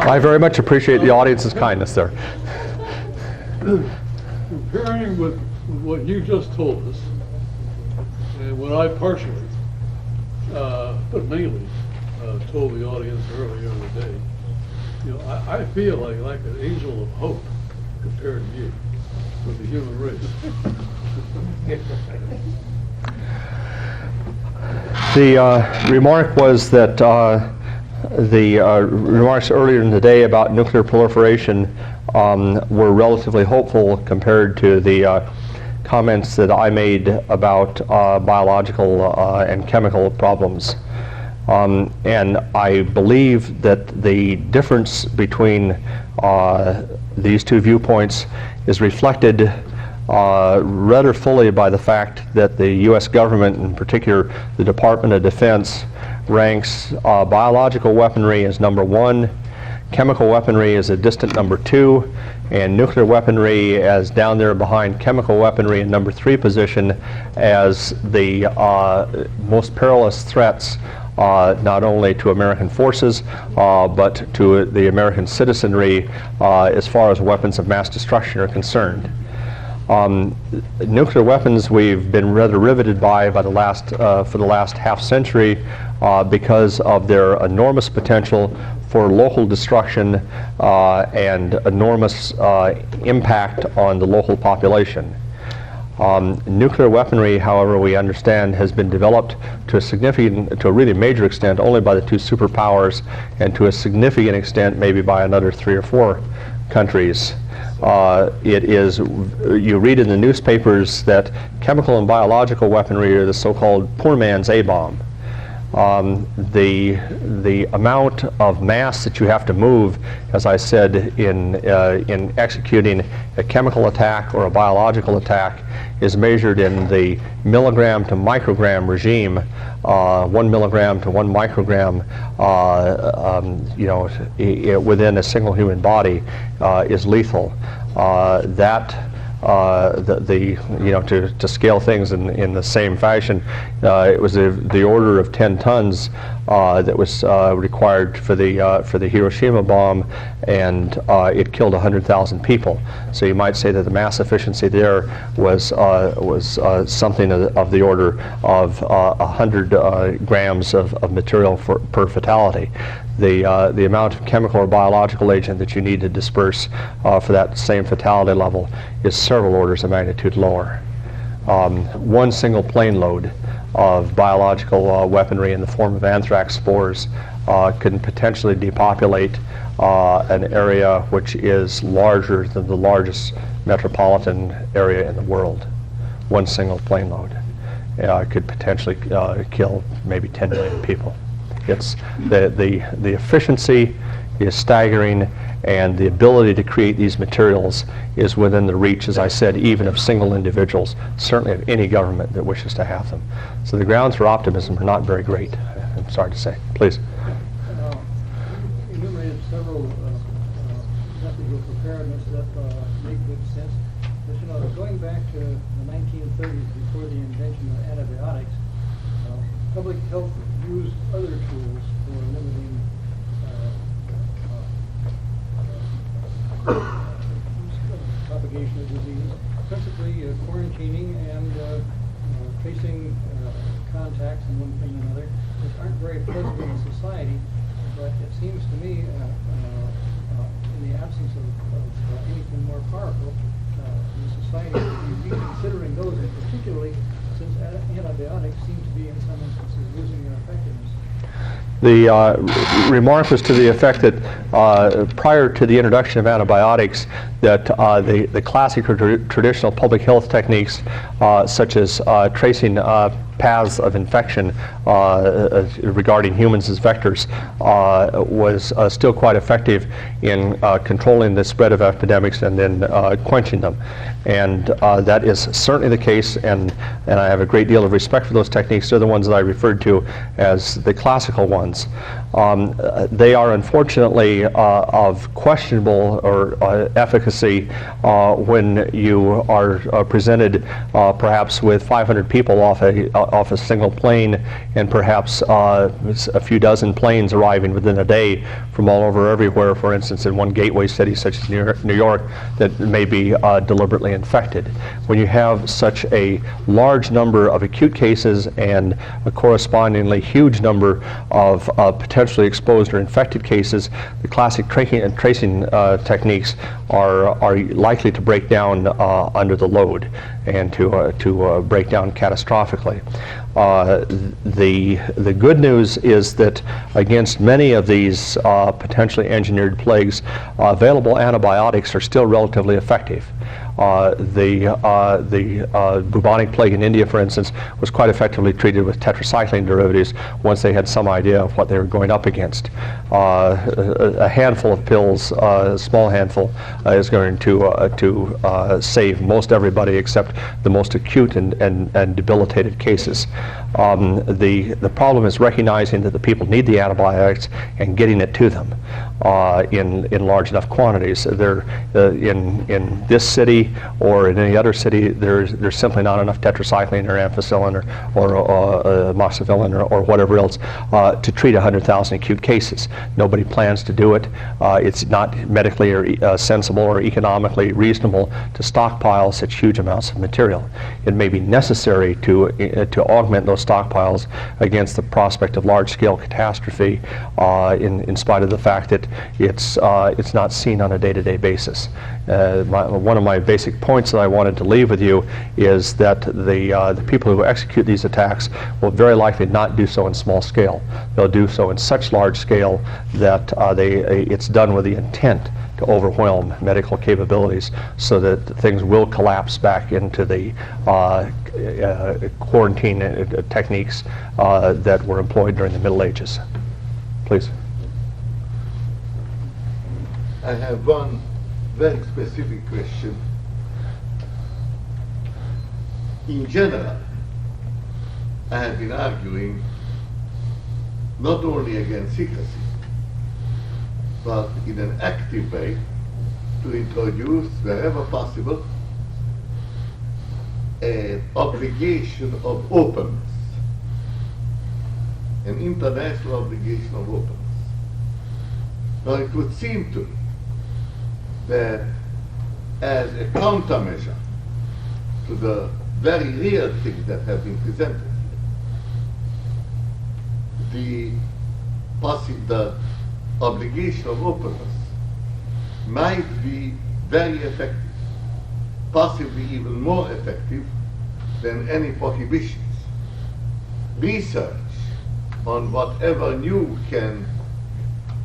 I very much appreciate the audience's kindness there. Comparing with what you just told us, and what I partially, but mainly, told the audience earlier in the day, I feel like an angel of hope compared to you with the human race. The remark was that the remarks earlier in the day about nuclear proliferation were relatively hopeful compared to the comments that I made about biological and chemical problems. And I believe that the difference between these two viewpoints is reflected rather fully by the fact that the U.S. government, in particular the Department of Defense, ranks biological weaponry as number 1, chemical weaponry as a distant number 2, and nuclear weaponry as down there behind chemical weaponry in number 3 position as the most perilous threats, not only to American forces, but to the American citizenry as far as weapons of mass destruction are concerned. Nuclear weapons we've been rather riveted by the last for the last half century because of their enormous potential for local destruction and enormous impact on the local population. Nuclear weaponry, however, we understand has been developed to a really major extent only by the 2 superpowers, and to a significant extent maybe by another 3 or 4 countries. You read in the newspapers that chemical and biological weaponry are the so-called poor man's A-bomb. The amount of mass that you have to move, as I said, in executing a chemical attack or a biological attack is measured in the milligram to microgram regime. 1 milligram to 1 microgram, within a single human body is lethal. To scale things in the same fashion, it was the order of 10 tons that was required for the Hiroshima bomb, and it killed 100,000 people. So you might say that the mass efficiency there was something of the order of 100 grams of material per fatality. The amount of chemical or biological agent that you need to disperse for that same fatality level is several orders of magnitude lower. One single plane load of biological weaponry in the form of anthrax spores can potentially depopulate an area which is larger than the largest metropolitan area in the world. One single plane load could potentially kill maybe 10 million people. It's the efficiency is staggering, and the ability to create these materials is within the reach, as I said, even of single individuals, certainly of any government that wishes to have them. So the grounds for optimism are not very great, I'm sorry to say. Please. You enumerated several methods of preparedness that make good sense. But going back to the 1930s, before the invention of antibiotics, public health used other tools for limiting propagation of disease, principally quarantining and tracing contacts and one thing and another, which aren't very pleasant in society. but it seems to me, in the absence of anything more powerful, the society should be reconsidering those, and particularly since antibiotics seem to be, in some instances, losing their effectiveness. The remark was to the effect that prior to the introduction of antibiotics, that the classic or traditional public health techniques, such as tracing paths of infection regarding humans as vectors, was still quite effective in controlling the spread of epidemics and then quenching them. And that is certainly the case, and I have a great deal of respect for those techniques. They're the ones that I referred to as the classical ones. They are unfortunately of questionable or efficacy when you are presented perhaps with 500 people off a single plane, and perhaps a few dozen planes arriving within a day from all over everywhere, for instance in one gateway city such as New York, that may be deliberately infected. When you have such a large number of acute cases and a correspondingly huge number of potentially exposed or infected cases, the classic tracing techniques are likely to break down under the load and to break down catastrophically. The good news is that against many of these potentially engineered plagues, available antibiotics are still relatively effective. The bubonic plague in India, for instance, was quite effectively treated with tetracycline derivatives once they had some idea of what they were going up against. A handful of pills, a small handful, is going to save most everybody except the most acute and debilitated cases. The problem is recognizing that the people need the antibiotics and getting it to them in large enough quantities. In this city or in any other city, there's simply not enough tetracycline or ampicillin or amoxicillin or whatever else to treat 100,000 acute cases. Nobody plans to do it. It's not medically or sensible or economically reasonable to stockpile such huge amounts of material. It may be necessary to augment those stockpiles against the prospect of large-scale catastrophe, in spite of the fact that it's not seen on a day-to-day basis. One of my basic points that I wanted to leave with you is that the people who execute these attacks will very likely not do so in small scale. They'll do so in such large scale that it's done with the intent to overwhelm medical capabilities, so that things will collapse back into the quarantine techniques that were employed during the Middle Ages. Please. I have one very specific question. In general, I have been arguing not only against secrecy, but in an active way to introduce, wherever possible, an obligation of openness, an international obligation of openness. Now, it would seem to me that as a countermeasure to the very real things that have been presented, the obligation of openness might be very effective, possibly even more effective than any prohibitions. Research on whatever new can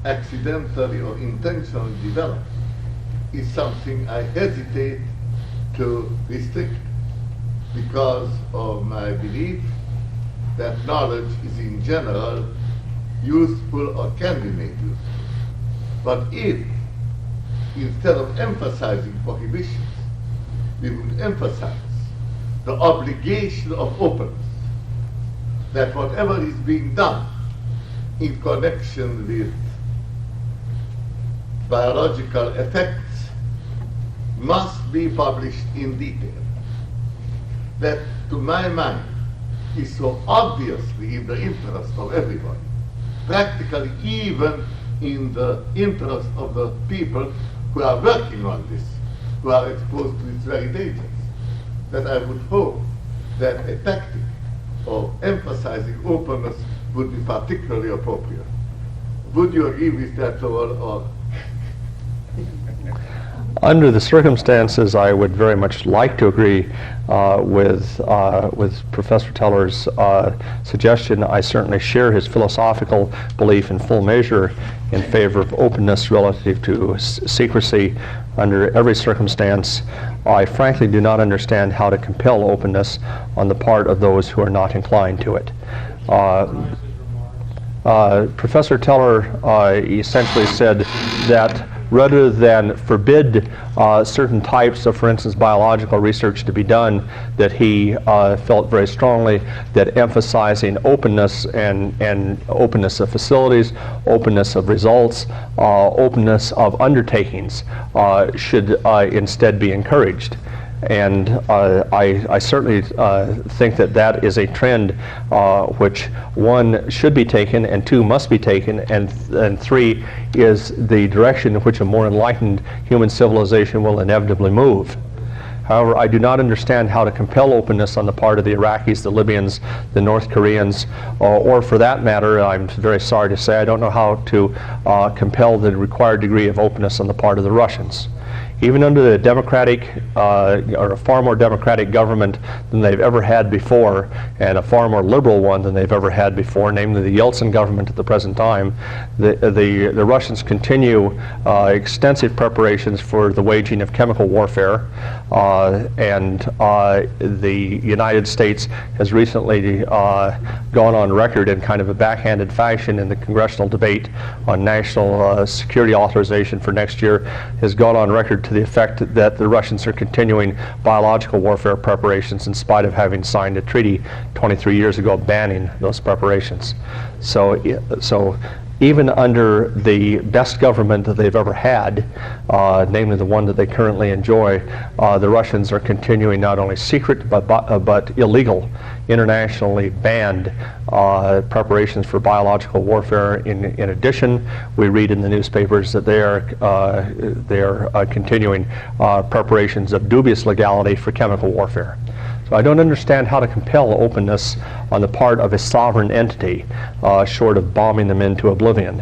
accidentally or intentionally develop is something I hesitate to restrict, because of my belief that knowledge is in general useful or can be made useful. But if, instead of emphasizing prohibitions, we would emphasize the obligation of openness, that whatever is being done in connection with biological effects must be published in detail. That, to my mind, is so obviously in the interest of everybody, practically even in the interest of the people who are working on this, who are exposed to its very dangers, that I would hope that a tactic of emphasizing openness would be particularly appropriate. Would you agree with that, Lowell, or? Under the circumstances, I would very much like to agree with Professor Teller's suggestion. I certainly share his philosophical belief in full measure in favor of openness relative to secrecy under every circumstance. I frankly do not understand how to compel openness on the part of those who are not inclined to it. Professor Teller essentially said that rather than forbid certain types of, for instance, biological research to be done, that he felt very strongly that emphasizing openness and openness of facilities, openness of results, openness of undertakings should instead be encouraged. And I certainly think that that is a trend which, one, should be taken, and two, must be taken, and three, is the direction in which a more enlightened human civilization will inevitably move. However, I do not understand how to compel openness on the part of the Iraqis, the Libyans, the North Koreans, or for that matter, I'm very sorry to say, I don't know how to compel the required degree of openness on the part of the Russians. Even under the democratic, or a far more democratic government than they've ever had before, and a far more liberal one than they've ever had before, namely the Yeltsin government at the present time, the Russians continue extensive preparations for the waging of chemical warfare, and the United States has recently gone on record in kind of a backhanded fashion in the congressional debate on national security authorization for next year, has gone on record to the effect that the Russians are continuing biological warfare preparations in spite of having signed a treaty 23 years ago banning those preparations. So even under the best government that they've ever had, namely the one that they currently enjoy, the Russians are continuing not only secret but illegal, internationally banned preparations for biological warfare. In addition, we read in the newspapers that they are continuing preparations of dubious legality for chemical warfare. So I don't understand how to compel openness on the part of a sovereign entity, short of bombing them into oblivion,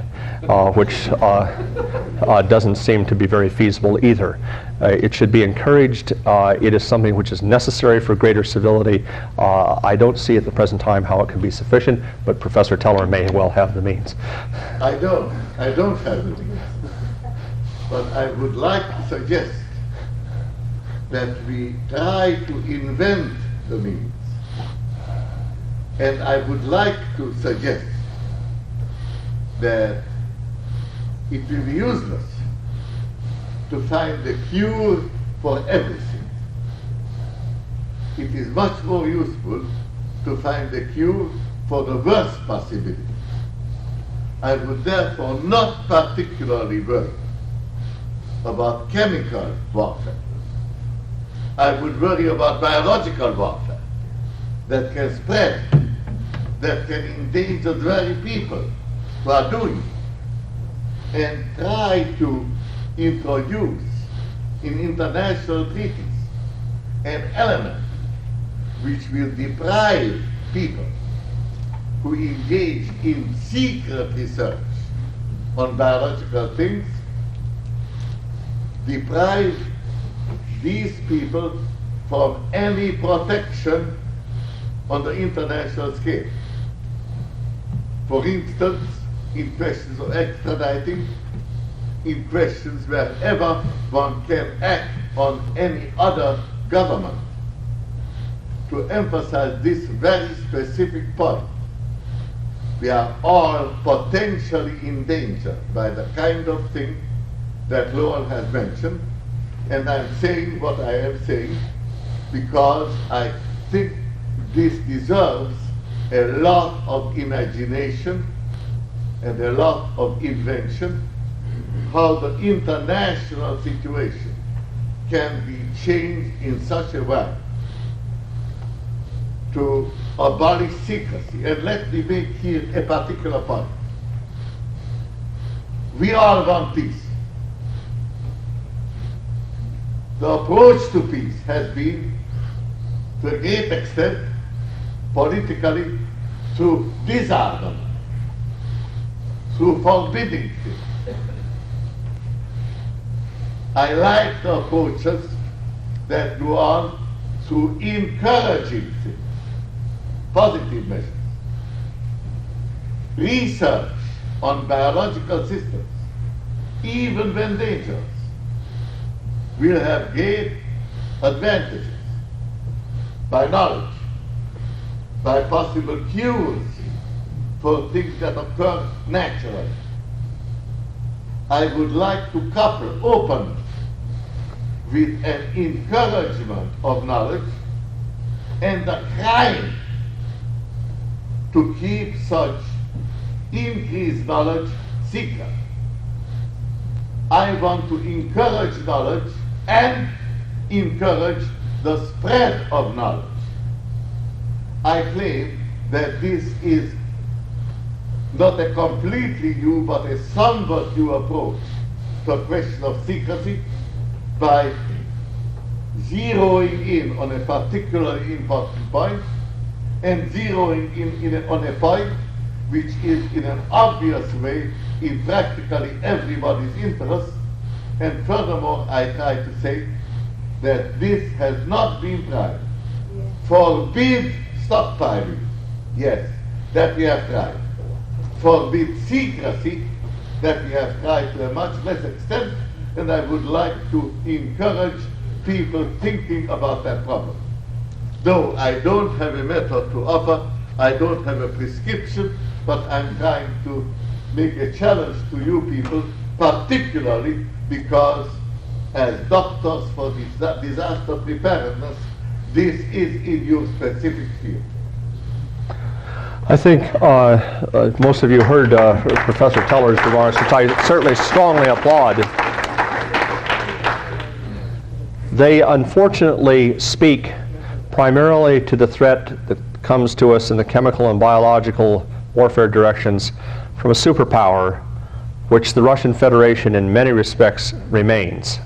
which doesn't seem to be very feasible either. It should be encouraged. It is something which is necessary for greater civility. I don't see at the present time how it can be sufficient, but Professor Teller may well have the means. I don't have the means. But I would like to suggest that we try to invent the means. And I would like to suggest that it will be useless to find the cure for everything. It is much more useful to find the cure for the worst possibility. I would therefore not particularly worry about chemical warfare. I would worry about biological warfare that can spread, that can endanger the very people who are doing it, and try to introduce in international treaties an element which will deprive people who engage in secret research on biological things, deprive these people from any protection on the international scale. For instance, in questions of extraditing, in questions wherever one can act on any other government. To emphasize this very specific point, we are all potentially in danger by the kind of thing that Lowell has mentioned, and I'm saying what I am saying because I think this deserves a lot of imagination and a lot of invention, how the international situation can be changed in such a way to abolish secrecy. And let me make here a particular point. We all want peace. The approach to peace has been, to a great extent, politically, through disarmament, through forbidding things. I like the approaches that go on through encouraging things, positive measures. Research on biological systems, even when dangerous, will have great advantages by knowledge, by possible cures for things that occur naturally. I would like to couple openness with an encouragement of knowledge and a crime to keep such increased knowledge secret. I want to encourage knowledge and encourage the spread of knowledge. I claim that this is not a completely new but a somewhat new approach to the question of secrecy by zeroing in on a particularly important point and zeroing in on a point which is in an obvious way in practically everybody's interest. And furthermore, I try to say that this has not been tried. Forbid stockpiling, yes, that we have tried. Forbid secrecy, that we have tried to a much less extent, and I would like to encourage people thinking about that problem. Though I don't have a method to offer, I don't have a prescription, but I'm trying to make a challenge to you people, particularly because as doctors for disaster preparedness, this is in your specific field. I think most of you heard Professor Teller's remarks, which I certainly strongly applaud. They unfortunately speak primarily to the threat that comes to us in the chemical and biological warfare directions from a superpower, which the Russian Federation in many respects remains.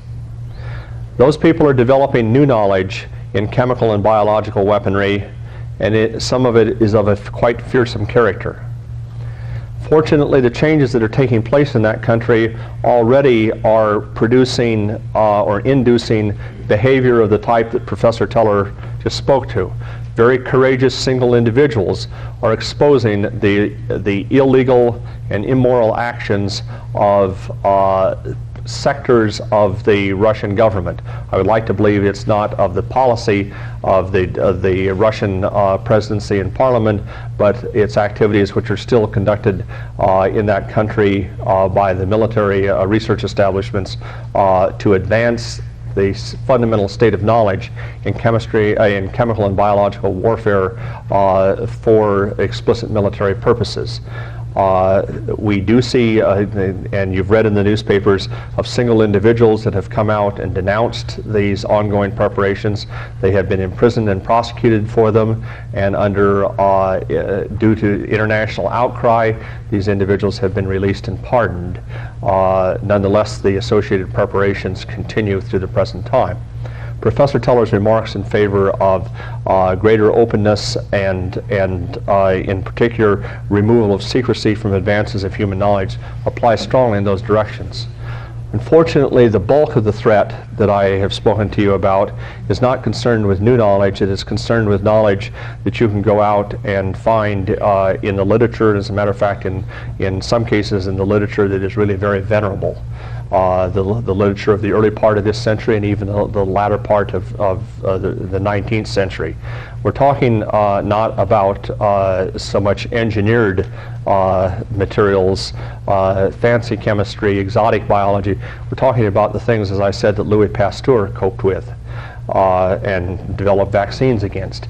Those people are developing new knowledge in chemical and biological weaponry, and some of it is of a quite fearsome character. Fortunately, the changes that are taking place in that country already are producing or inducing behavior of the type that Professor Teller just spoke to. Very courageous single individuals are exposing the illegal and immoral actions of sectors of the Russian government. I would like to believe it's not of the policy of the Russian presidency and parliament, but it's activities which are still conducted in that country by the military research establishments to advance the fundamental state of knowledge in chemistry, in chemical and biological warfare for explicit military purposes. We do see, and you've read in the newspapers, of single individuals that have come out and denounced these ongoing preparations. They have been imprisoned and prosecuted for them, and due to international outcry, these individuals have been released and pardoned. Nonetheless, the associated preparations continue through the present time. Professor Teller's remarks in favor of greater openness and in particular removal of secrecy from advances of human knowledge apply strongly in those directions. Unfortunately, the bulk of the threat that I have spoken to you about is not concerned with new knowledge. It is concerned with knowledge that you can go out and find in the literature. As a matter of fact, in some cases in the literature that is really very venerable. The literature of the early part of this century and even the latter part of the 19th century. We're talking not about so much engineered materials, fancy chemistry, exotic biology. We're talking about the things, as I said, that Louis Pasteur coped with and developed vaccines against.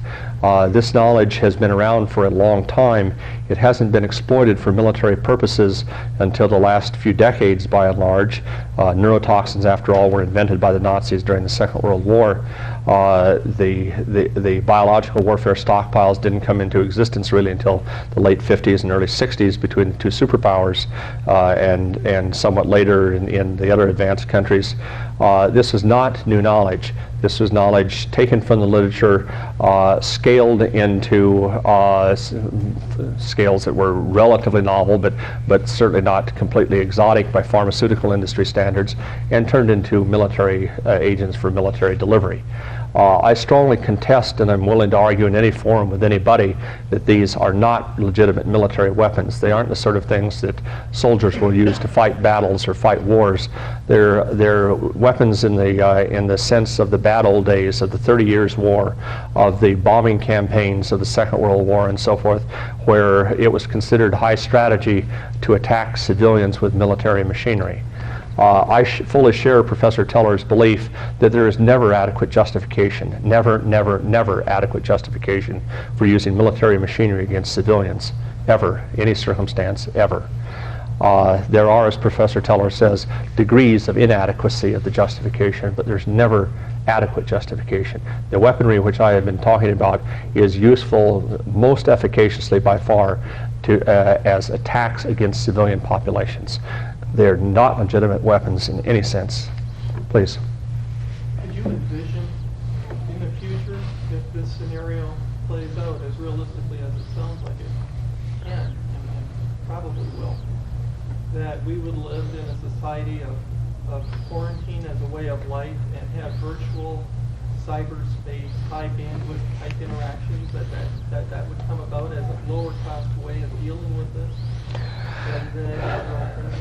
This knowledge has been around for a long time. It hasn't been exploited for military purposes until the last few decades, by and large. Neurotoxins, after all, were invented by the Nazis during the Second World War. The biological warfare stockpiles didn't come into existence really until the late 50s and early 60s between the two superpowers, and somewhat later in the other advanced countries. This is not new knowledge. This was knowledge taken from the literature, scaled scales that were relatively novel, but certainly not completely exotic by pharmaceutical industry standards, and turned into military agents for military delivery. I strongly contest, and I'm willing to argue in any forum with anybody, that these are not legitimate military weapons. They aren't the sort of things that soldiers will use to fight battles or fight wars. They're weapons in the sense of the bad old days of the 30 Years' War, of the bombing campaigns of the Second World War and so forth, where it was considered high strategy to attack civilians with military machinery. I fully share Professor Teller's belief that there is never adequate justification, never adequate justification for using military machinery against civilians, ever, any circumstance, ever. There are, as Professor Teller says, degrees of inadequacy of the justification, but there's never adequate justification. The weaponry which I have been talking about is useful most efficaciously by far as attacks against civilian populations. They're not legitimate weapons in any sense. Please. Could you envision in the future, if this scenario plays out as realistically as it sounds like it can, and probably will, that we would live in a society of quarantine as a way of life and have virtual cyberspace, high bandwidth type interactions, that would come about as a lower cost way of dealing with this?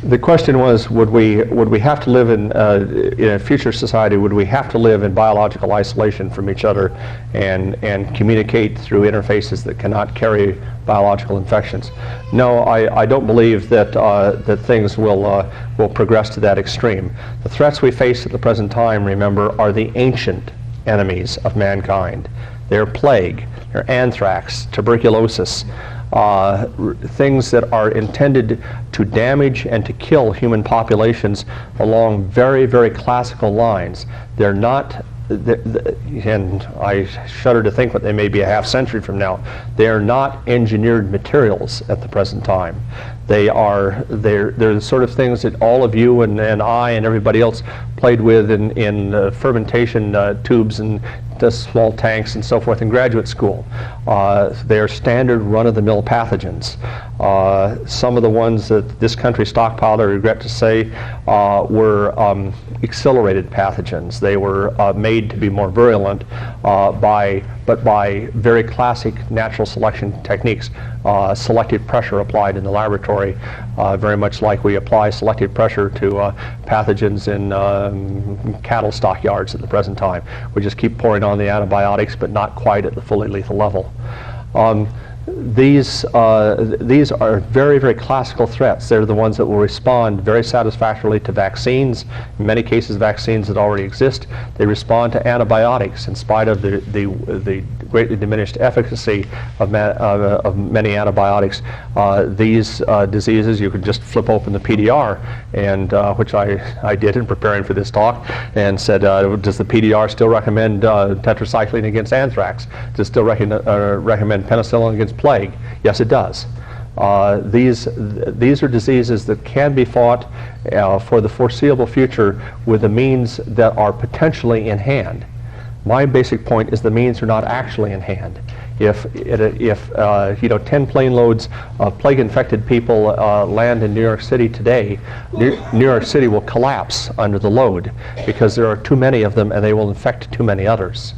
The question was, would we have to live in a future society, would we have to live in biological isolation from each other and communicate through interfaces that cannot carry biological infections? No, I don't believe that that things will progress to that extreme. The threats we face at the present time, remember, are the ancient enemies of mankind. They're plague, they're anthrax, tuberculosis, things that are intended to damage and to kill human populations along very, very classical lines. They're not, and I shudder to think what they may be a half century from now, they are not engineered materials at the present time. They're the sort of things that all of you and I and everybody else played with in fermentation tubes and small tanks and so forth in graduate school. They are standard run-of-the-mill pathogens. Some of the ones that this country stockpiled, I regret to say, were accelerated pathogens. They were made to be more virulent by very classic natural selection techniques. Selective pressure applied in the laboratory, very much like we apply selective pressure to pathogens in cattle stockyards at the present time. We just keep pouring on the antibiotics, but not quite at the fully lethal level. These are very, very classical threats. They're the ones that will respond very satisfactorily to vaccines. In many cases, vaccines that already exist. They respond to antibiotics in spite of the greatly diminished efficacy of many antibiotics. These diseases, you could just flip open the PDR, and which I did in preparing for this talk, and said, does the PDR still recommend tetracycline against anthrax? Does it still recommend penicillin against plague? Yes, it does. These are diseases that can be fought for the foreseeable future with the means that are potentially in hand. My basic point is the means are not actually in hand. If 10 plane loads of plague-infected people land in New York City today, New York City will collapse under the load because there are too many of them and they will infect too many others.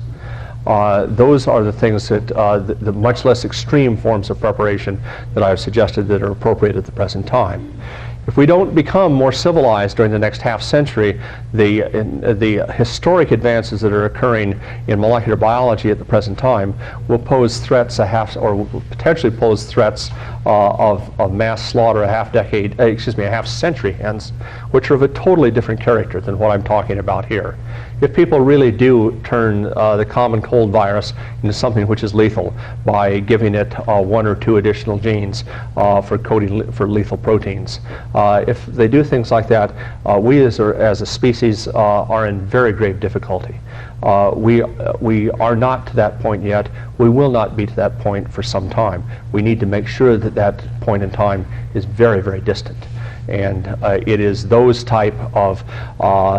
Those are the things that, the much less extreme forms of preparation that I have suggested that are appropriate at the present time. If we don't become more civilized during the next half century, the historic advances that are occurring in molecular biology at the present time will pose threats will potentially pose threats of mass slaughter a half century hence, which are of a totally different character than what I'm talking about here. If people really do turn the common cold virus into something which is lethal by giving it 1 or 2 additional genes for coding for lethal proteins, if they do things like that, we as a species are in very grave difficulty. We are not to that point yet. We will not be to that point for some time. We need to make sure that that point in time is very, very distant. And it is those type of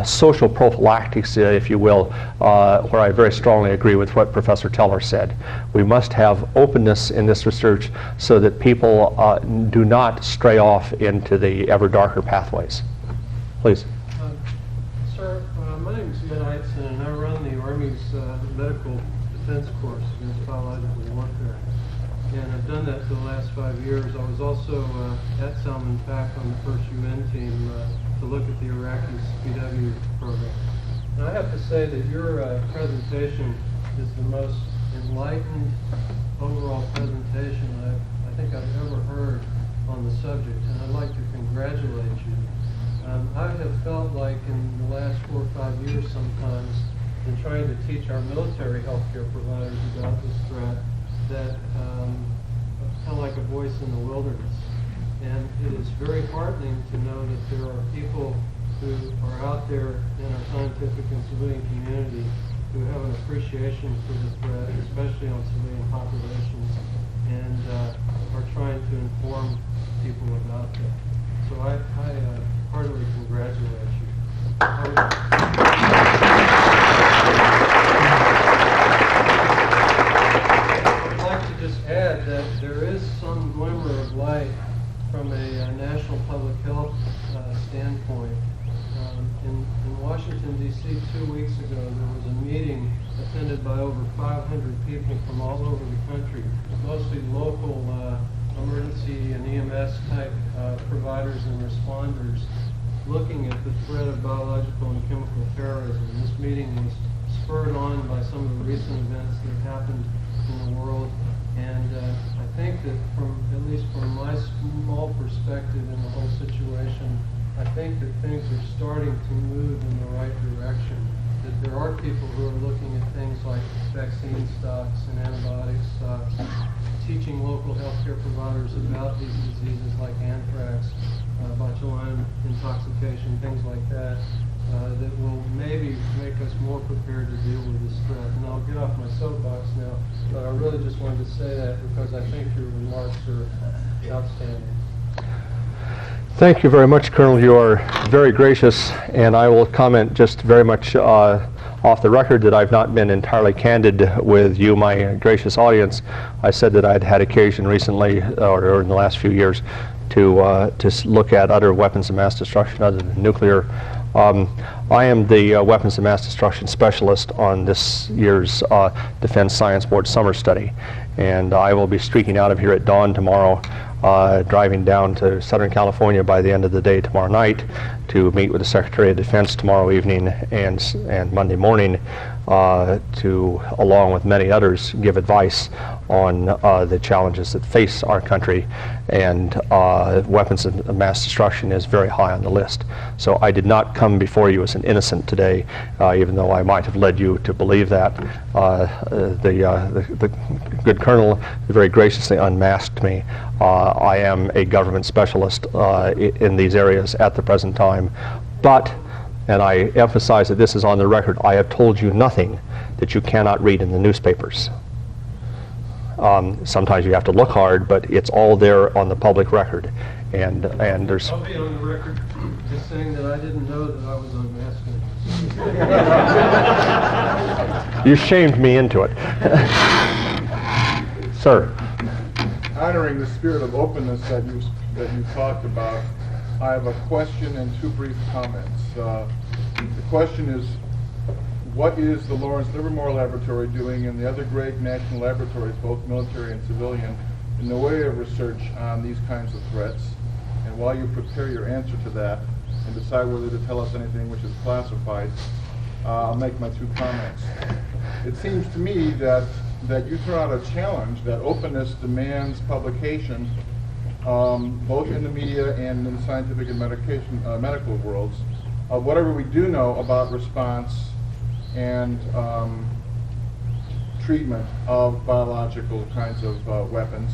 social prophylactics, if you will, where I very strongly agree with what Professor Teller said. We must have openness in this research so that people do not stray off into the ever darker pathways. Please. Sir, my name is Ed Eitzen, and I run the Army's medical defense course against biological warfare. And I've done that for the last 5 years. I was also at Salman Pack on the first UN team to look at the Iraqi CPW program. And I have to say that your presentation is the most enlightened overall presentation I think I've ever heard on the subject, and I'd like to congratulate you. I have felt like in the last 4 or 5 years sometimes, in trying to teach our military healthcare providers about this threat, that kind of like a voice in the wilderness. And it is very heartening to know that there are people who are out there in our scientific and civilian community who have an appreciation for the threat, especially on civilian populations, and are trying to inform people about that. So I heartily congratulate you. I'd like to just add that there is some glimmer of light from a national public health standpoint. In Washington, D.C. 2 weeks ago, there was a meeting attended by over 500 people from all over the country, mostly local emergency and EMS type providers and responders, looking at the threat of biological and chemical terrorism. This meeting was spurred on by some of the recent events that have happened in the world, and I think that at least from my small perspective in the whole situation, I think that things are starting to move in the right direction. That there are people who are looking at things like vaccine stocks and antibiotic stocks, teaching local healthcare providers about these diseases like anthrax, botulinum intoxication, things like that, that will maybe make us more prepared to deal with this threat. And I'll get off my soapbox now, but I really just wanted to say that because I think your remarks are outstanding. Thank you very much, Colonel. You are very gracious, and I will comment just very much off the record that I've not been entirely candid with you, my gracious audience. I said that I'd had occasion recently, or in the last few years, to look at other weapons of mass destruction other than nuclear. I am the weapons of mass destruction specialist on this year's Defense Science Board summer study, and I will be streaking out of here at dawn tomorrow, driving down to Southern California by the end of the day tomorrow night to meet with the Secretary of Defense tomorrow evening and Monday morning to, along with many others, give advice on the challenges that face our country, and weapons of mass destruction is very high on the list. So I did not come before you as an innocent today, even though I might have led you to believe that. The good Colonel very graciously unmasked me. I am a government specialist in these areas at the present time, but, and I emphasize that this is on the record, I have told you nothing that you cannot read in the newspapers. Sometimes you have to look hard, but it's all there on the public record. And there's... I'll be on the record just saying that I didn't know that I was unmasking. You shamed me into it. Sir. Honoring the spirit of openness that you talked about, I have a question and 2 brief comments. The question is, what is the Lawrence Livermore Laboratory doing and the other great national laboratories, both military and civilian, in the way of research on these kinds of threats? And while you prepare your answer to that and decide whether to tell us anything which is classified, I'll make my 2 comments. It seems to me that you throw out a challenge that openness demands publication, both in the media and in the scientific and medical worlds, of whatever we do know about response and treatment of biological kinds of weapons,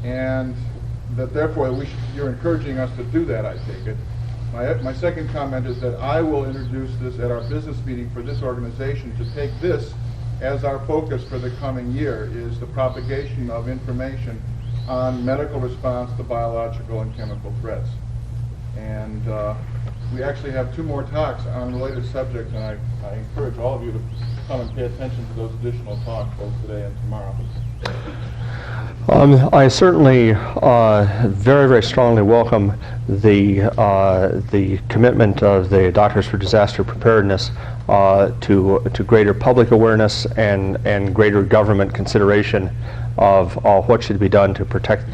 and that therefore you're encouraging us to do that, I take it. My second comment is that I will introduce this at our business meeting for this organization to take this as our focus for the coming year, is the propagation of information on medical response to biological and chemical threats. And we actually have 2 more talks on related subjects, and I encourage all of you to come and pay attention to those additional talks both today and tomorrow. I certainly very, very strongly welcome the commitment of the Doctors for Disaster Preparedness to greater public awareness and greater government consideration of what should be done to protect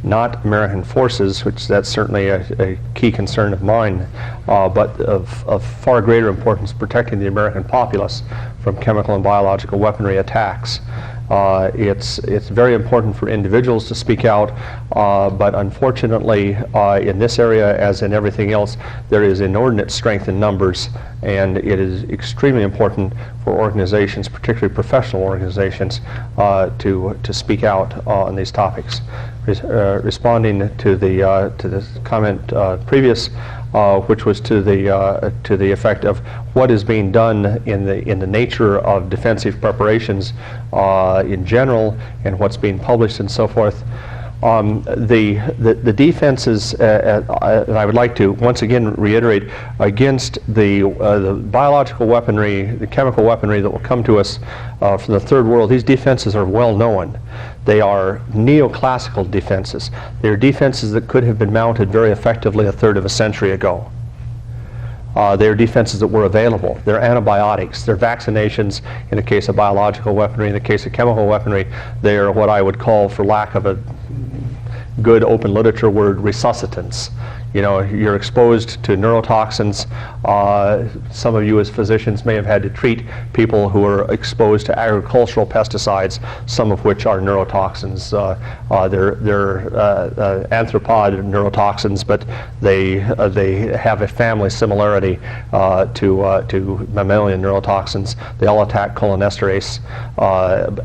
not American forces, which that's certainly a key concern of mine, but of far greater importance protecting the American populace from chemical and biological weaponry attacks. It's very important for individuals to speak out, but unfortunately in this area, as in everything else, there is inordinate strength in numbers, and it is extremely important for organizations, particularly professional organizations, to speak out on these topics. Responding to the comment previous, which was to the effect of what is being done in the nature of defensive preparations in general, and what's being published and so forth. The defenses, and I would like to once again reiterate, against the biological weaponry, the chemical weaponry that will come to us from the Third World. These defenses are well known. They are neoclassical defenses. They are defenses that could have been mounted very effectively a third of a century ago. They are defenses that were available. They're antibiotics. They're vaccinations in the case of biological weaponry. In the case of chemical weaponry, they are what I would call, for lack of a good open literature word, resuscitants. You know, you're exposed to neurotoxins. Some of you as physicians may have had to treat people who are exposed to agricultural pesticides, some of which are neurotoxins. They're arthropod neurotoxins, but they have a family similarity to mammalian neurotoxins. They all attack cholinesterase,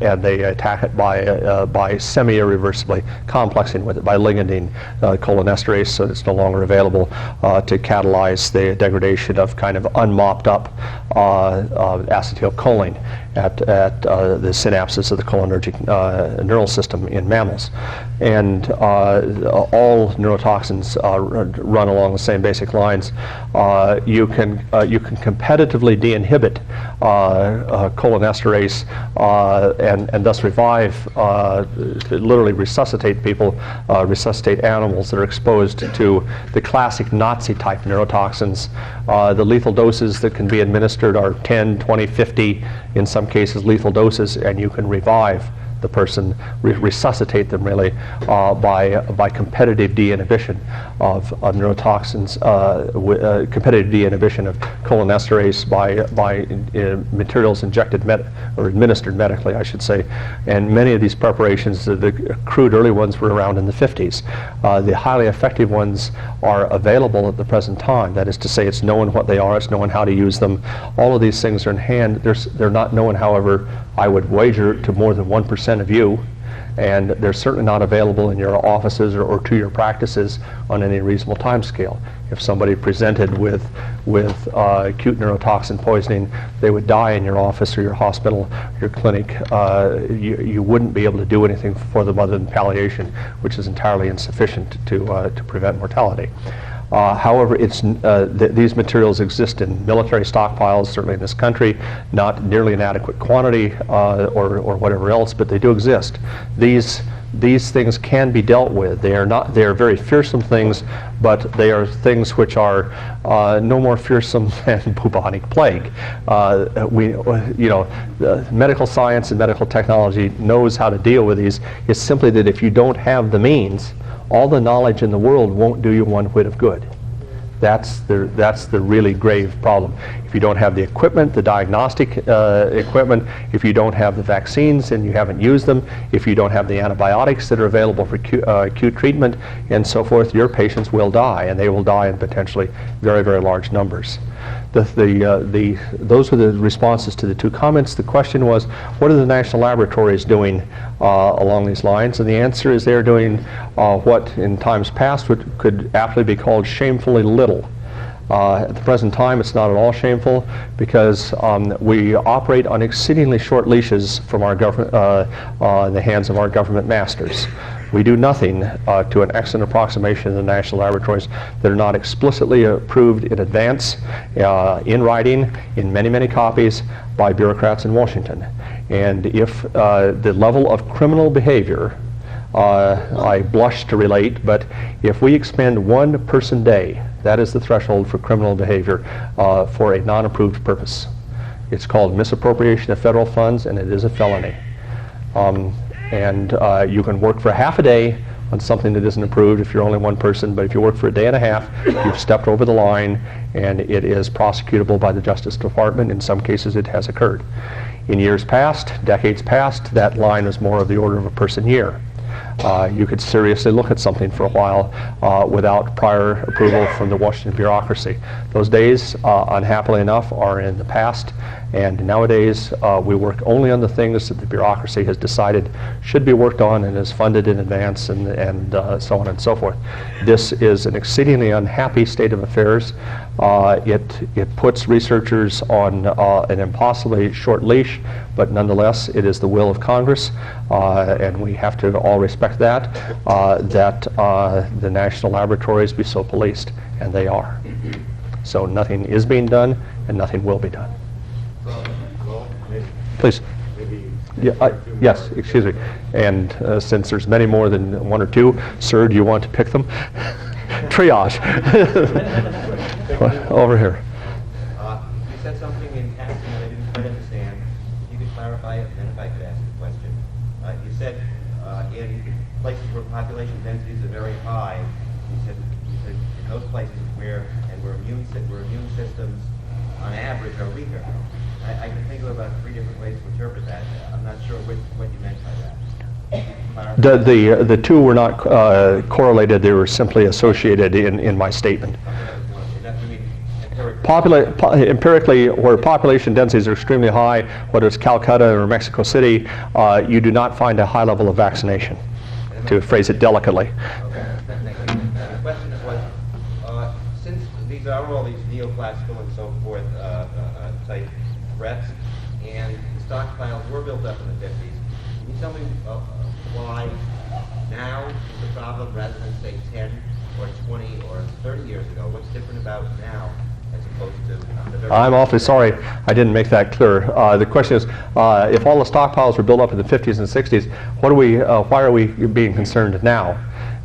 and they attack it by semi-irreversibly complexing with it, by ligating cholinesterase so that it's no longer available to catalyze the degradation of kind of unmopped up acetylcholine at the synapses of the cholinergic neural system in mammals. And all neurotoxins run along the same basic lines. You can competitively de-inhibit cholinesterase and thus revive, literally resuscitate people, resuscitate animals that are exposed to the classic Nazi type neurotoxins. The lethal doses that can be administered are 10, 20, 50, in some cases lethal doses, and you can revive the person, resuscitate them really by competitive de-inhibition of neurotoxins, competitive de-inhibition of cholinesterase by materials injected or administered medically, I should say. And many of these preparations, the crude early ones were around in the 50s. The highly effective ones are available at the present time. That is to say, it's known what they are, it's known how to use them. All of these things are in hand. They're not known, however, I would wager, to more than 1% of you, and they're certainly not available in your offices or to your practices on any reasonable time scale. If somebody presented with acute neurotoxin poisoning, they would die in your office or your hospital, your clinic. You wouldn't be able to do anything for them other than palliation, which is entirely insufficient to prevent mortality. However, these materials exist in military stockpiles, certainly in this country, not nearly an adequate quantity or whatever else, but they do exist. These things can be dealt with. They are very fearsome things, but they are things which are no more fearsome than bubonic plague. Medical science and medical technology knows how to deal with these. It's simply that if you don't have the means, all the knowledge in the world won't do you one whit of good. That's the really grave problem. If you don't have the equipment, the diagnostic equipment, if you don't have the vaccines and you haven't used them, if you don't have the antibiotics that are available for acute treatment and so forth, your patients will die, and they will die in potentially very, very large numbers. Those were the responses to the 2 comments. The question was, what are the national laboratories doing along these lines? And the answer is they're doing what in times past could aptly be called shamefully little. At the present time, it's not at all shameful, because we operate on exceedingly short leashes from our government, in the hands of our government masters. We do nothing to an excellent approximation of the national laboratories that are not explicitly approved in advance, in writing, in many, many copies by bureaucrats in Washington. And if the level of criminal behavior, I blush to relate, but if we expend 1 person day, that is the threshold for criminal behavior for a non-approved purpose. It's called misappropriation of federal funds, and it is a felony. You can work for half a day on something that isn't approved if you're only 1 person, but if you work for a day and a half, you've stepped over the line, and it is prosecutable by the Justice Department. In some cases, it has occurred. In years past, decades past, that line was more of the order of a person year. You could seriously look at something for a while without prior approval from the Washington bureaucracy. Those days, unhappily enough, are in the past, and nowadays we work only on the things that the bureaucracy has decided should be worked on and is funded in advance, and so on and so forth. This is an exceedingly unhappy state of affairs. It puts researchers on an impossibly short leash, but nonetheless it is the will of Congress, and we have to all respect that the national laboratories be so policed, and they are. So nothing is being done and nothing will be done. Please. Yeah, yes, excuse me. And since there's many more than 1 or 2, sir, do you want to pick them? Triage. Over here. You said something in passing that I didn't quite understand. You could clarify it, and then if I could ask a question. You said in places where population densities are very high, you said in those places where immune systems on average are weaker. I can think of about 3 different ways to interpret that. I'm not sure what you meant by that. The 2 were not correlated. They were simply associated in my statement. Empirically, where population densities are extremely high, whether it's Calcutta or Mexico City, you do not find a high level of vaccination, to phrase it delicately. Okay, thank you. The question was, since these are all these neoclassical and so forth type threats, and the stockpiles were built up in the 50s, can you tell me why now is the problem rather than, say, 10 or 20 or 30 years ago? What's different about now as opposed to... I'm awfully sorry I didn't make that clear. The question is, if all the stockpiles were built up in the 50s and 60s, why are we being concerned now?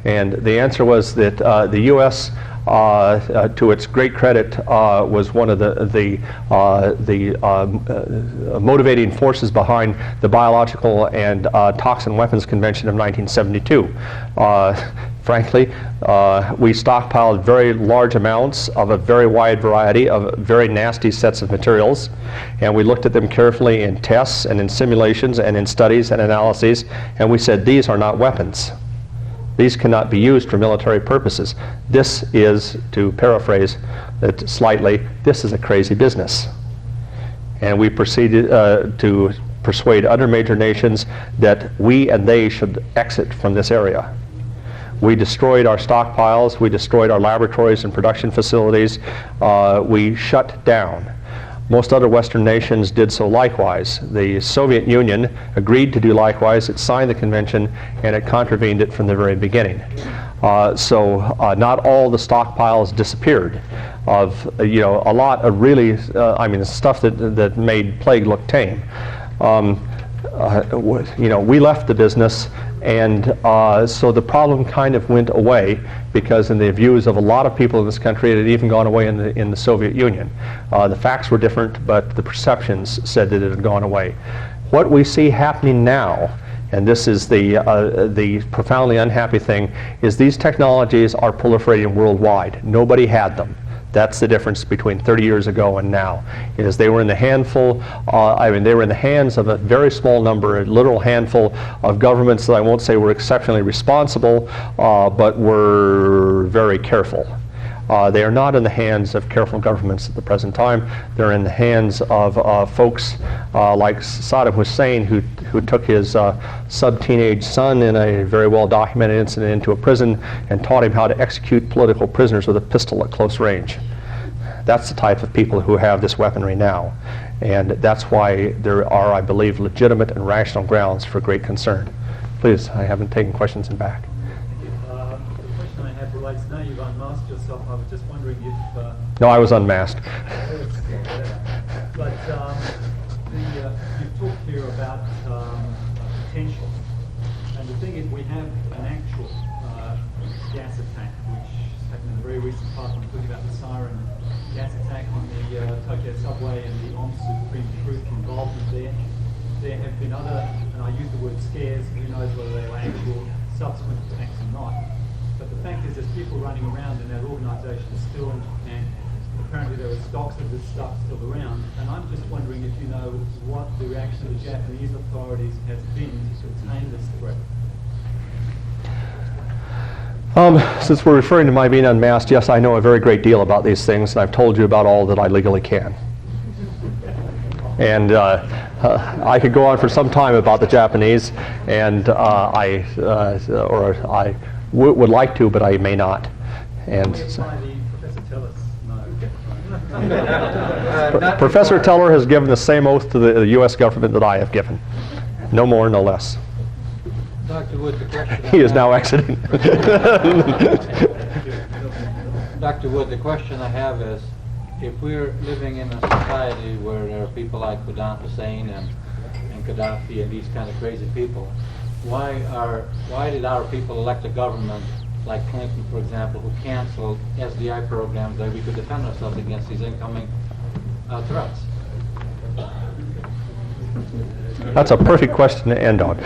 And the answer was that the U.S., to its great credit, was one of the motivating forces behind the Biological and Toxin Weapons Convention of 1972. Frankly, we stockpiled very large amounts of a very wide variety of very nasty sets of materials, and we looked at them carefully in tests and in simulations and in studies and analyses, and we said, these are not weapons. These cannot be used for military purposes. This is, to paraphrase it slightly, this is a crazy business. And we proceeded to persuade other major nations that we and they should exit from this area. We destroyed our stockpiles, we destroyed our laboratories and production facilities, we shut down. Most other Western nations did so likewise. The Soviet Union agreed to do likewise. It signed the convention, and it contravened it from the very beginning. So not all the stockpiles disappeared. Of a lot of really, stuff that made plague look tame. We left the business, and so the problem kind of went away, because in the views of a lot of people in this country, it had even gone away in the Soviet Union. The facts were different, but the perceptions said that it had gone away. What we see happening now, and this is the profoundly unhappy thing, is these technologies are proliferating worldwide. Nobody had them. That's the difference between 30 years ago and now, is they were in the they were in the hands of a very small number, a literal handful of governments that I won't say were exceptionally responsible, but were very careful. They are not in the hands of careful governments at the present time. They're in the hands of folks like Saddam Hussein, who took his sub-teenage son in a very well-documented incident into a prison and taught him how to execute political prisoners with a pistol at close range. That's the type of people who have this weaponry now. And that's why there are, I believe, legitimate and rational grounds for great concern. Please, I haven't taken questions in back. The question I have relates, now you've unmasked yourself, I was just wondering if... No, I was unmasked. But you've talked here about potential. And the thing is, we have an actual gas attack, which happened in the very recent past. I'm talking about the siren gas attack on the Tokyo subway and the armed Supreme Troop involvement there. There have been other, and I use the word scares, who knows whether they were actual subsequent attacks or not. But the fact is there's people running around and our organisation is still in Japan. Apparently there are stocks of this stuff still around. And I'm just wondering if you know what the reaction of the Japanese authorities has been to contain this threat. Since we're referring to my being unmasked, yes, I know a very great deal about these things, and I've told you about all that I legally can. And I could go on for some time about the Japanese, and I would like to, but I may not. And Can we apply the Professor Teller's no? Professor Teller has given the same oath to the U.S. government that I have given. No more, no less. Dr. Wood, the question He is now exiting. Dr. Wood, the question I have is, if we're living in a society where there are people like Saddam Hussein and Gaddafi and these kind of crazy people, why did our people elect a government like Clinton, for example, who canceled SDI programs that we could defend ourselves against these incoming threats? That's a perfect question to end on.